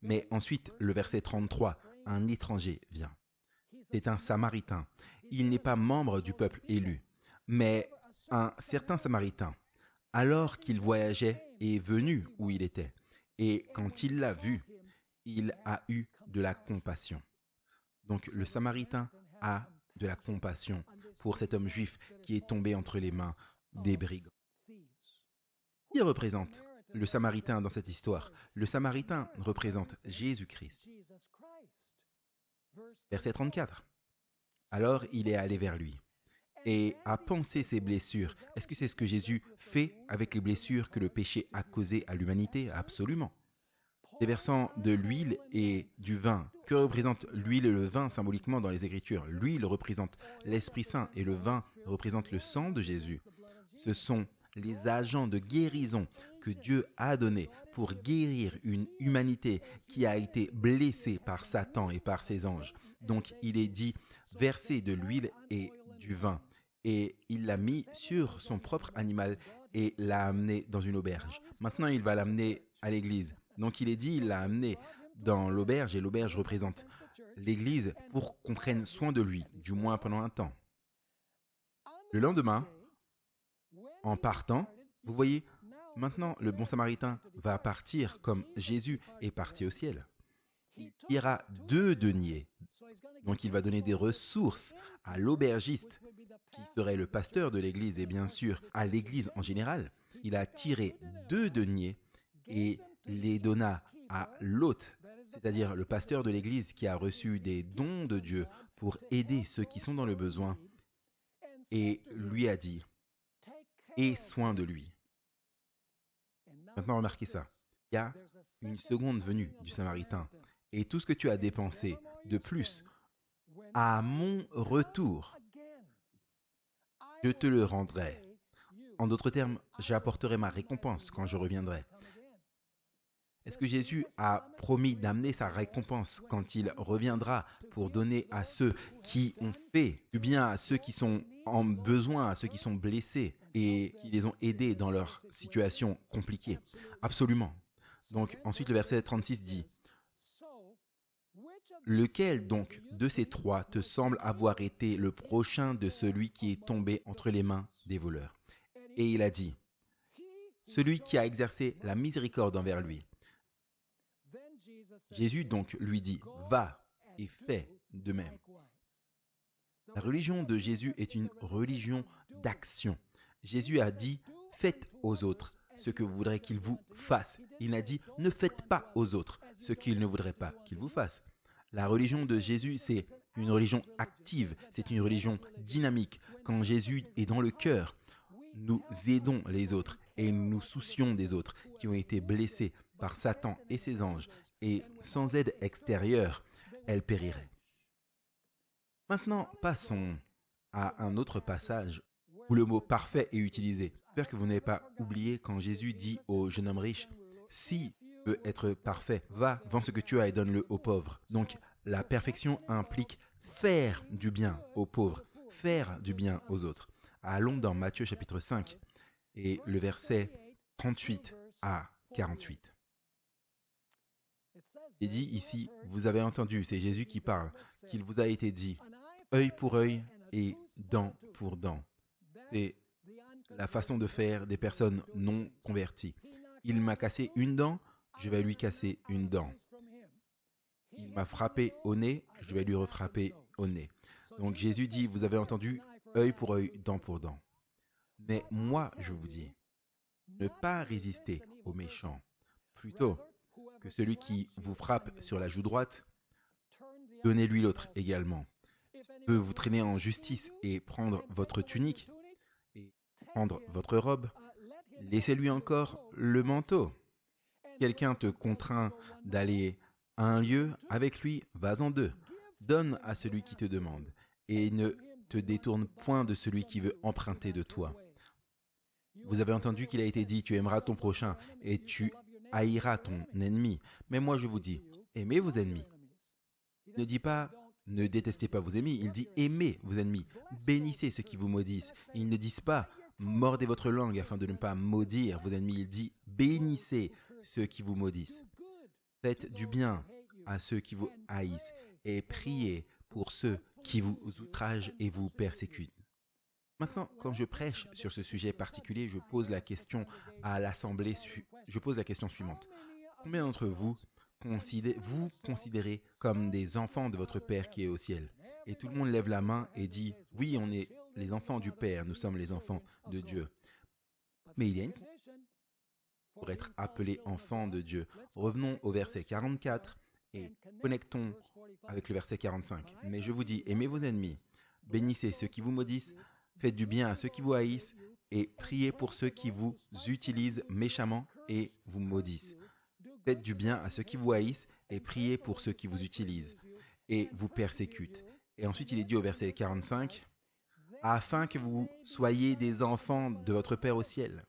Mais ensuite, le verset 33, un étranger vient. C'est un Samaritain. Il n'est pas membre du peuple élu, mais un certain Samaritain, alors qu'il voyageait, est venu où il était. Et quand il l'a vu, il a eu de la compassion. Donc le Samaritain a de la compassion pour cet homme juif qui est tombé entre les mains des brigands. Qui représente le Samaritain dans cette histoire? Le Samaritain représente Jésus-Christ. Verset 34. Alors il est allé vers lui et a pensé ses blessures. Est-ce que c'est ce que Jésus fait avec les blessures que le péché a causées à l'humanité? Absolument. Déversant de l'huile et du vin. Que représente l'huile et le vin symboliquement dans les Écritures? L'huile représente l'Esprit Saint et le vin représente le sang de Jésus. Ce sont les agents de guérison que Dieu a donnés pour guérir une humanité qui a été blessée par Satan et par ses anges. Donc il est dit verser de l'huile et du vin. Et il l'a mis sur son propre animal et l'a amené dans une auberge. Maintenant, il va l'amener à l'église. Donc il est dit, il l'a amené dans l'auberge et l'auberge représente l'église pour qu'on prenne soin de lui, du moins pendant un temps. Le lendemain, en partant, vous voyez, maintenant le bon samaritain va partir comme Jésus est parti au ciel. Il ira 2 deniers. Donc il va donner des ressources à l'aubergiste qui serait le pasteur de l'église et bien sûr à l'église en général. Il a tiré 2 deniers et les donna à l'hôte, c'est-à-dire le pasteur de l'église qui a reçu des dons de Dieu pour aider ceux qui sont dans le besoin et lui a dit « Aie soin de lui ». Maintenant remarquez ça, il y a une seconde venue du Samaritain et tout ce que tu as dépensé de plus, à mon retour, je te le rendrai. En d'autres termes, j'apporterai ma récompense quand je reviendrai. Est-ce que Jésus a promis d'amener sa récompense quand il reviendra pour donner à ceux qui ont fait du bien, à ceux qui sont en besoin, à ceux qui sont blessés et qui les ont aidés dans leur situation compliquée? Absolument. Donc ensuite le verset 36 dit « Lequel donc de ces 3 te semble avoir été le prochain de celui qui est tombé entre les mains des voleurs ?» Et il a dit « Celui qui a exercé la miséricorde envers lui. » Jésus donc lui dit « Va et fais de même. » La religion de Jésus est une religion d'action. Jésus a dit « Faites aux autres ce que vous voudrez qu'ils vous fassent. » Il n'a dit « Ne faites pas aux autres ce qu'ils ne voudraient pas qu'ils vous fassent. » La religion de Jésus, c'est une religion active, c'est une religion dynamique. Quand Jésus est dans le cœur, nous aidons les autres et nous nous soucions des autres qui ont été blessés par Satan et ses anges. Et sans aide extérieure, elles périraient. Maintenant, passons à un autre passage où le mot parfait est utilisé. J'espère que vous n'avez pas oublié quand Jésus dit au jeune homme riche, « Si tu veux être parfait, va, vends ce que tu as et donne-le aux pauvres. » Donc, la perfection implique faire du bien aux pauvres, faire du bien aux autres. Allons dans Matthieu chapitre 5 et le verset 38 à 48. Il dit ici, vous avez entendu, c'est Jésus qui parle, qu'il vous a été dit, œil pour œil et dent pour dent. C'est la façon de faire des personnes non converties. Il m'a cassé une dent, je vais lui casser une dent. Il m'a frappé au nez, je vais lui refrapper au nez. Donc Jésus dit, vous avez entendu, œil pour œil, dent pour dent. Mais moi, je vous dis, ne pas résister aux méchants. Plutôt que celui qui vous frappe sur la joue droite, donnez-lui l'autre également. Il peut vous traîner en justice et prendre votre tunique, et prendre votre robe. Laissez-lui encore le manteau. Quelqu'un te contraint d'aller à un lieu, avec lui, vas en 2. Donne à celui qui te demande, et ne te détourne point de celui qui veut emprunter de toi. Vous avez entendu qu'il a été dit, tu aimeras ton prochain et tu haïras ton ennemi. Mais moi je vous dis, aimez vos ennemis. Il ne dit pas, ne détestez pas vos ennemis, il dit, aimez vos ennemis, bénissez ceux qui vous maudissent. Ils ne disent pas, mordez votre langue afin de ne pas maudire vos ennemis. Il dit, bénissez ceux qui vous maudissent. Faites du bien à ceux qui vous haïssent et priez pour ceux qui vous outragent et vous persécutent. Maintenant, quand je prêche sur ce sujet particulier, je pose la question à l'Assemblée, je pose la question suivante. Combien d'entre vous considérez comme des enfants de votre Père qui est au ciel? Et tout le monde lève la main et dit, oui, on est les enfants du Père, nous sommes les enfants de Dieu. Mais il y a une condition pour être appelé enfant de Dieu. Revenons au verset 44 et connectons avec le verset 45. Mais je vous dis, aimez vos ennemis, bénissez ceux qui vous maudissent, faites du bien à ceux qui vous haïssent, et priez pour ceux qui vous utilisent méchamment et vous maudissent. Faites du bien à ceux qui vous haïssent, et priez pour ceux qui vous utilisent et vous persécutent. Et ensuite, il est dit au verset 45, « Afin que vous soyez des enfants de votre Père au ciel. »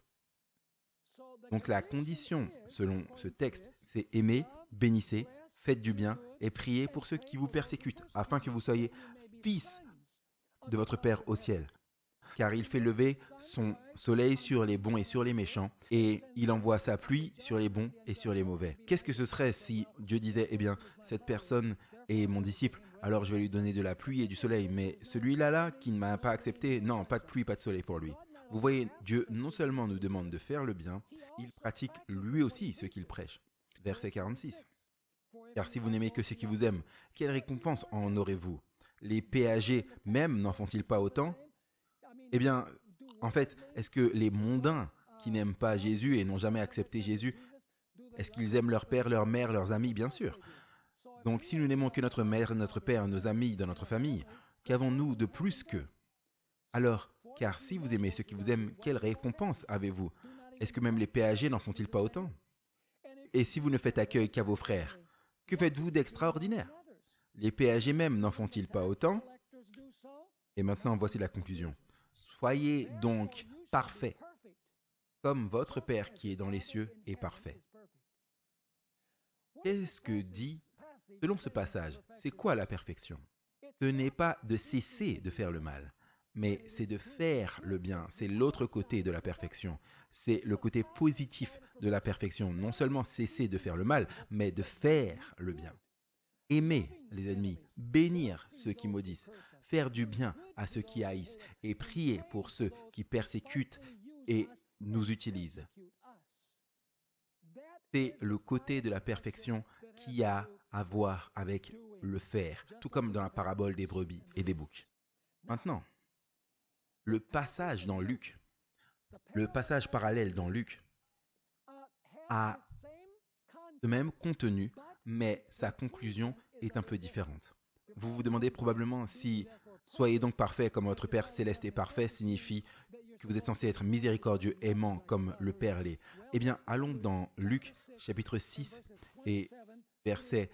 Donc la condition, selon ce texte, c'est aimer, bénissez, faites du bien et priez pour ceux qui vous persécutent, afin que vous soyez fils de votre Père au ciel. Car il fait lever son soleil sur les bons et sur les méchants, et il envoie sa pluie sur les bons et sur les mauvais. Qu'est-ce que ce serait si Dieu disait, eh bien, cette personne est mon disciple, alors je vais lui donner de la pluie et du soleil, mais celui-là qui ne m'a pas accepté, non, pas de pluie, pas de soleil pour lui. Vous voyez, Dieu non seulement nous demande de faire le bien, il pratique lui aussi ce qu'il prêche. Verset 46. Car si vous n'aimez que ceux qui vous aiment, quelle récompense en aurez-vous? Les péagers même n'en font-ils pas autant? Eh bien, en fait, est-ce que les mondains qui n'aiment pas Jésus et n'ont jamais accepté Jésus, est-ce qu'ils aiment leur père, leur mère, leurs amis? Bien sûr. Donc si nous n'aimons que notre mère, notre père, nos amis dans notre famille, qu'avons-nous de plus qu'eux? Alors, car si vous aimez ceux qui vous aiment, quelle récompense avez-vous? Est-ce que même les péagers n'en font-ils pas autant? Et si vous ne faites accueil qu'à vos frères, que faites-vous d'extraordinaire? Les péagers même n'en font-ils pas autant? Et maintenant, voici la conclusion. Soyez donc parfaits, comme votre Père qui est dans les cieux est parfait. Qu'est-ce que dit, selon ce passage, c'est quoi la perfection? Ce n'est pas de cesser de faire le mal, mais c'est de faire le bien. C'est l'autre côté de la perfection. C'est le côté positif de la perfection. Non seulement cesser de faire le mal, mais de faire le bien. Aimer les ennemis, bénir ceux qui maudissent, faire du bien à ceux qui haïssent et prier pour ceux qui persécutent et nous utilisent. C'est le côté de la perfection qui a à voir avec le faire, tout comme dans la parabole des brebis et des boucs. Maintenant, le passage dans Luc, le passage parallèle dans Luc, a le même contenu, mais sa conclusion est un peu différente. Vous vous demandez probablement si « Soyez donc parfaits comme votre Père céleste est parfait » signifie que vous êtes censé être miséricordieux, aimant comme le Père l'est. Eh bien, allons dans Luc, chapitre 6 et versets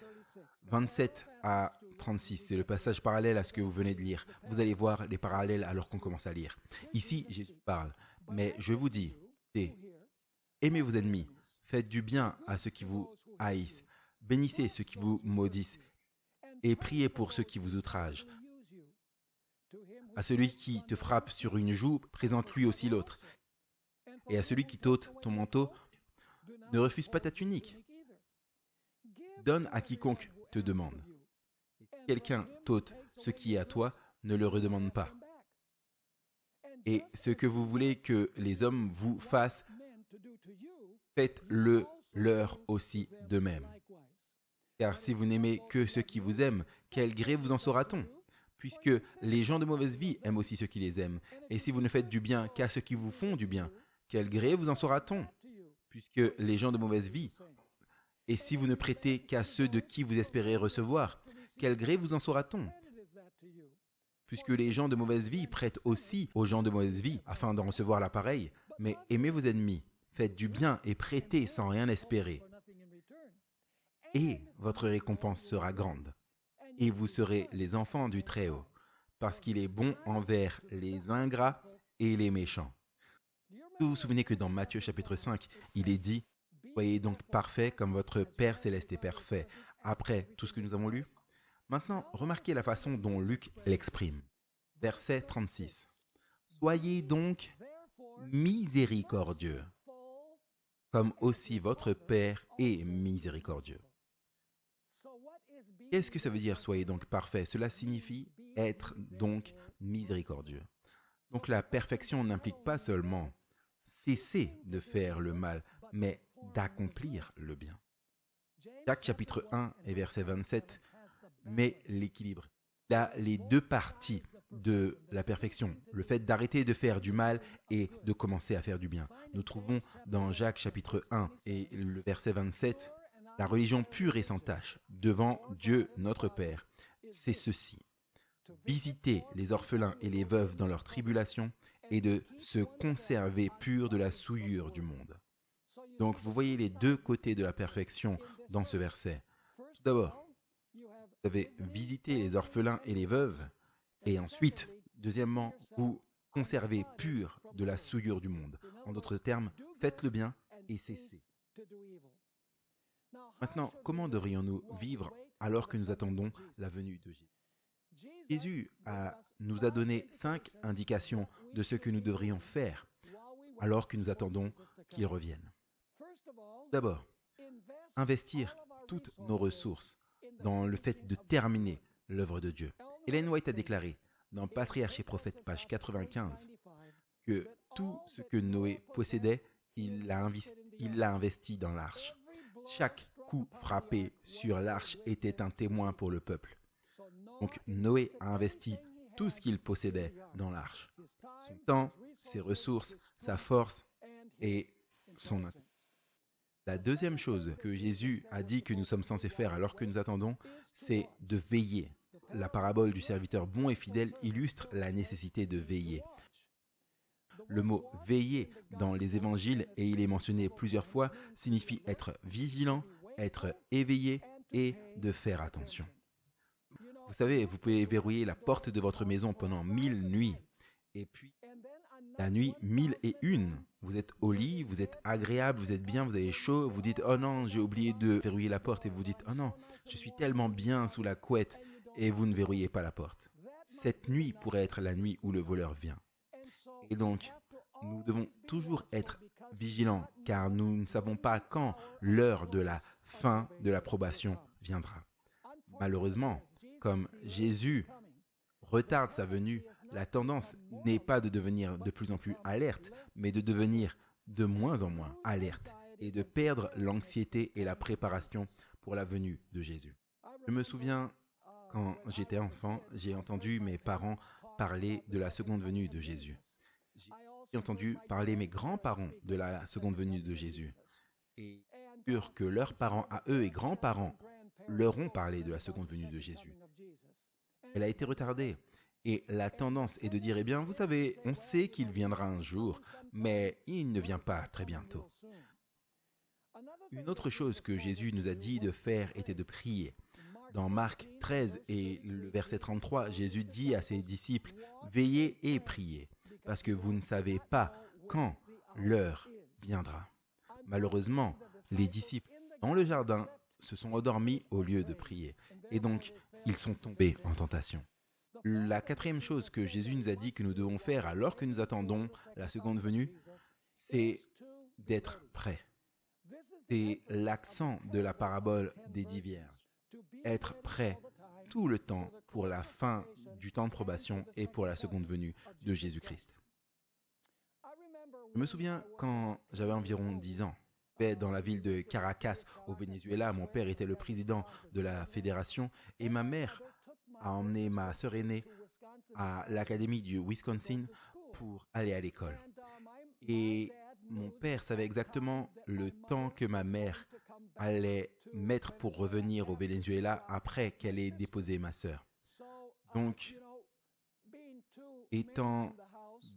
27 à 36. C'est le passage parallèle à ce que vous venez de lire. Vous allez voir les parallèles alors qu'on commence à lire. Ici, Jésus parle, mais je vous dis, aimez vos ennemis, faites du bien à ceux qui vous haïssent, bénissez ceux qui vous maudissent et priez pour ceux qui vous outragent. À celui qui te frappe sur une joue, présente-lui aussi l'autre. Et à celui qui t'ôte ton manteau, ne refuse pas ta tunique. Donne à quiconque te demande. Quelqu'un t'ôte ce qui est à toi, ne le redemande pas. Et ce que vous voulez que les hommes vous fassent, faites-le leur aussi de même. Car si vous n'aimez que ceux qui vous aiment, quel gré vous en saura-t-on? Puisque les gens de mauvaise vie aiment aussi ceux qui les aiment. Et si vous ne faites du bien qu'à ceux qui vous font du bien, quel gré vous en saura-t-on? Puisque les gens de mauvaise vie. Et si vous ne prêtez qu'à ceux de qui vous espérez recevoir, quel gré vous en saura-t-on? Puisque les gens de mauvaise vie prêtent aussi aux gens de mauvaise vie afin d'en recevoir l'appareil. Mais aimez vos ennemis, faites du bien et prêtez sans rien espérer. Et votre récompense sera grande. Et vous serez les enfants du Très-Haut, parce qu'il est bon envers les ingrats et les méchants. Vous vous souvenez que dans Matthieu chapitre 5, il est dit « Soyez donc parfaits comme votre Père céleste est parfait » après tout ce que nous avons lu. Maintenant, remarquez la façon dont Luc l'exprime. Verset 36. « Soyez donc miséricordieux, comme aussi votre Père est miséricordieux. » Qu'est-ce que ça veut dire « soyez donc parfait » Cela signifie être donc miséricordieux. Donc la perfection n'implique pas seulement cesser de faire le mal, mais d'accomplir le bien. Jacques chapitre 1 et verset 27 met l'équilibre. Il a les deux parties de la perfection, le fait d'arrêter de faire du mal et de commencer à faire du bien. Nous trouvons dans Jacques chapitre 1 et le verset 27, la religion pure et sans tache devant Dieu notre Père, c'est ceci, visiter les orphelins et les veuves dans leur tribulation et de se conserver pur de la souillure du monde. Donc vous voyez les deux côtés de la perfection dans ce verset. Tout d'abord, vous avez visité les orphelins et les veuves, et ensuite, deuxièmement, vous conservez pur de la souillure du monde. En d'autres termes, faites le bien et cessez. Maintenant, comment devrions-nous vivre alors que nous attendons la venue de Jésus? Jésus nous a donné 5 indications de ce que nous devrions faire alors que nous attendons qu'il revienne. D'abord, investir toutes nos ressources dans le fait de terminer l'œuvre de Dieu. Ellen White a déclaré dans Patriarches et Prophètes, page 95, que tout ce que Noé possédait, il l'a investi dans l'arche. Chaque coup frappé sur l'arche était un témoin pour le peuple. Donc Noé a investi tout ce qu'il possédait dans l'arche. Son temps, ses ressources, sa force et son intérêt. La deuxième chose que Jésus a dit que nous sommes censés faire alors que nous attendons, c'est de veiller. La parabole du serviteur bon et fidèle illustre la nécessité de veiller. Le mot « veiller » dans les évangiles, et il est mentionné plusieurs fois, signifie être vigilant, être éveillé et de faire attention. Vous savez, vous pouvez verrouiller la porte de votre maison pendant 1000 nuits, et puis la nuit 1001, vous êtes au lit, vous êtes agréable, vous êtes bien, vous avez chaud, vous dites « Oh non, j'ai oublié de verrouiller la porte » et vous dites « Oh non, je suis tellement bien sous la couette » et vous ne verrouillez pas la porte. Cette nuit pourrait être la nuit où le voleur vient. Et donc, nous devons toujours être vigilants car nous ne savons pas quand l'heure de la fin de la probation viendra. Malheureusement, comme Jésus retarde sa venue, la tendance n'est pas de devenir de plus en plus alerte, mais de devenir de moins en moins alerte et de perdre l'anxiété et la préparation pour la venue de Jésus. Je me souviens, quand j'étais enfant, j'ai entendu mes parents parler de la seconde venue de Jésus. J'ai entendu parler mes grands-parents de la seconde venue de Jésus. Et sûr que leurs parents à eux et grands-parents leur ont parlé de la seconde venue de Jésus. Elle a été retardée. Et la tendance est de dire, eh bien, vous savez, on sait qu'il viendra un jour, mais il ne vient pas très bientôt. Une autre chose que Jésus nous a dit de faire était de prier. Dans Marc 13 et le verset 33, Jésus dit à ses disciples, « Veillez et priez, parce que vous ne savez pas quand l'heure viendra. » Malheureusement, les disciples dans le jardin se sont endormis au lieu de prier, et donc ils sont tombés en tentation. La quatrième chose que Jésus nous a dit que nous devons faire alors que nous attendons la seconde venue, c'est d'être prêt. C'est l'accent de la parabole des 10 vierges. Être prêt tout le temps pour la fin du temps de probation et pour la seconde venue de Jésus-Christ. Je me souviens quand j'avais environ 10 ans, dans la ville de Caracas au Venezuela, mon père était le président de la fédération et ma mère a emmené ma sœur aînée à l'académie du Wisconsin pour aller à l'école. Et mon père savait exactement le temps que ma mère allait mettre pour revenir au Venezuela après qu'elle ait déposé ma sœur. Donc, étant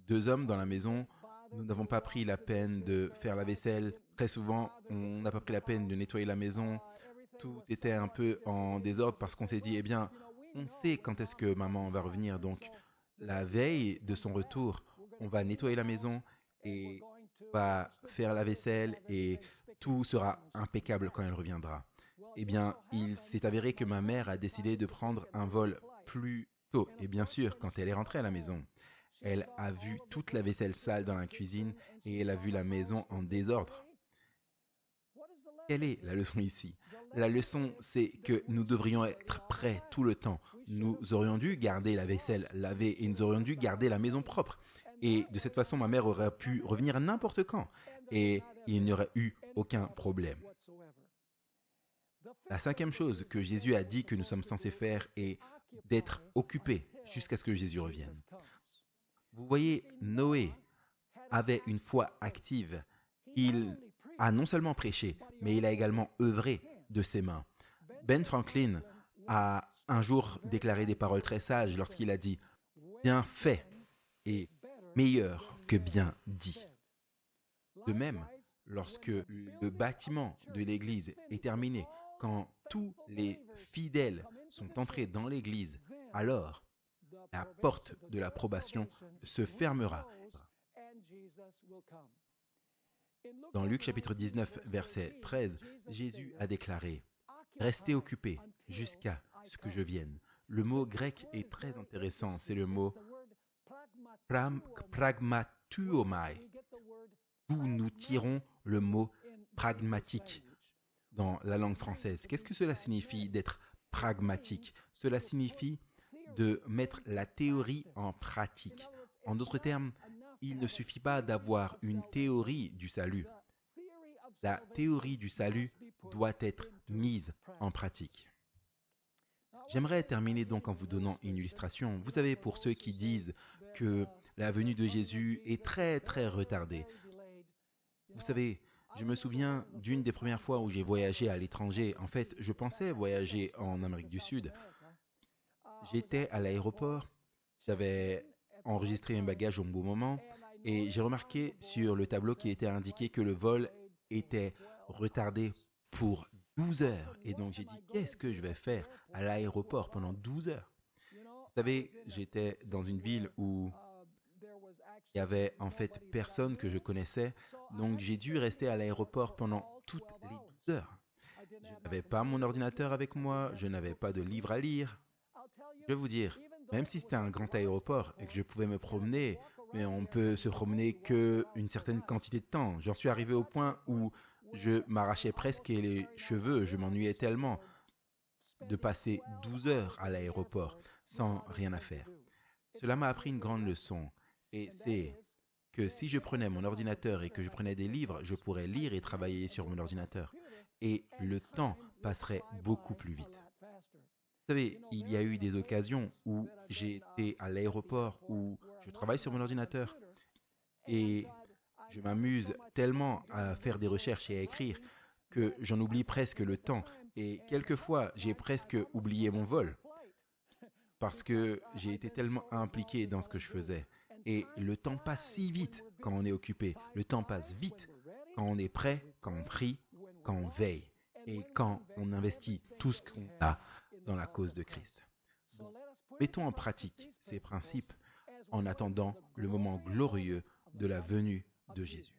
2 hommes dans la maison, nous n'avons pas pris la peine de faire la vaisselle. Très souvent, on n'a pas pris la peine de nettoyer la maison. Tout était un peu en désordre parce qu'on s'est dit, eh bien, on sait quand est-ce que maman va revenir. Donc, la veille de son retour, on va nettoyer la maison et on va faire la vaisselle et tout sera impeccable quand elle reviendra. Eh bien, il s'est avéré que ma mère a décidé de prendre un vol plus tôt. Et bien sûr, quand elle est rentrée à la maison, elle a vu toute la vaisselle sale dans la cuisine et elle a vu la maison en désordre. Quelle est la leçon ici? La leçon, c'est que nous devrions être prêts tout le temps. Nous aurions dû garder la vaisselle lavée et nous aurions dû garder la maison propre. Et de cette façon, ma mère aurait pu revenir n'importe quand et il n'y aurait eu aucun problème. La 5e chose que Jésus a dit que nous sommes censés faire est d'être occupés jusqu'à ce que Jésus revienne. Vous voyez, Noé avait une foi active. Il a non seulement prêché, mais il a également œuvré de ses mains. Ben Franklin a un jour déclaré des paroles très sages lorsqu'il a dit « Bien fait est meilleur que bien dit ». De même, lorsque le bâtiment de l'église est terminé, quand tous les fidèles sont entrés dans l'église, alors la porte de l'approbation se fermera. Dans Luc chapitre 19, verset 13, Jésus a déclaré « Restez occupés jusqu'à ce que je vienne ». Le mot grec est très intéressant, c'est le mot pragmatuomai, d'où nous tirons le mot pragmatique dans la langue française. Qu'est-ce que cela signifie d'être pragmatique? Cela signifie de mettre la théorie en pratique. En d'autres termes, il ne suffit pas d'avoir une théorie du salut. La théorie du salut doit être mise en pratique. J'aimerais terminer donc en vous donnant une illustration. Vous savez, pour ceux qui disent que la venue de Jésus est très retardée. Vous savez, je me souviens d'une des premières fois où j'ai voyagé à l'étranger. En fait, je pensais voyager en Amérique du Sud. J'étais à l'aéroport, j'avais enregistré un bagage au bon moment et j'ai remarqué sur le tableau qui était indiqué que le vol était retardé pour 12 heures. Et donc j'ai dit, qu'est-ce que je vais faire à l'aéroport pendant 12 heures? Vous savez, j'étais dans une ville où il y avait en fait personne que je connaissais, donc j'ai dû rester à l'aéroport pendant toutes les 12 heures. Je n'avais pas mon ordinateur avec moi, je n'avais pas de livre à lire. Je vais vous dire, même si c'était un grand aéroport et que je pouvais me promener, mais on peut se promener qu'une certaine quantité de temps. J'en suis arrivé au point où je m'arrachais presque les cheveux, je m'ennuyais tellement de passer 12 heures à l'aéroport sans rien à faire. Cela m'a appris une grande leçon, et c'est que si je prenais mon ordinateur et que je prenais des livres, je pourrais lire et travailler sur mon ordinateur, et le temps passerait beaucoup plus vite. Vous savez, il y a eu des occasions où j'ai été à l'aéroport, où je travaille sur mon ordinateur et je m'amuse tellement à faire des recherches et à écrire que j'en oublie presque le temps. Et quelquefois, j'ai presque oublié mon vol parce que j'ai été tellement impliqué dans ce que je faisais. Et le temps passe si vite quand on est occupé. Le temps passe vite quand on est prêt, quand on prie, quand on veille et quand on investit tout ce qu'on a dans la cause de Christ. Donc, mettons en pratique ces principes en attendant le moment glorieux de la venue de Jésus.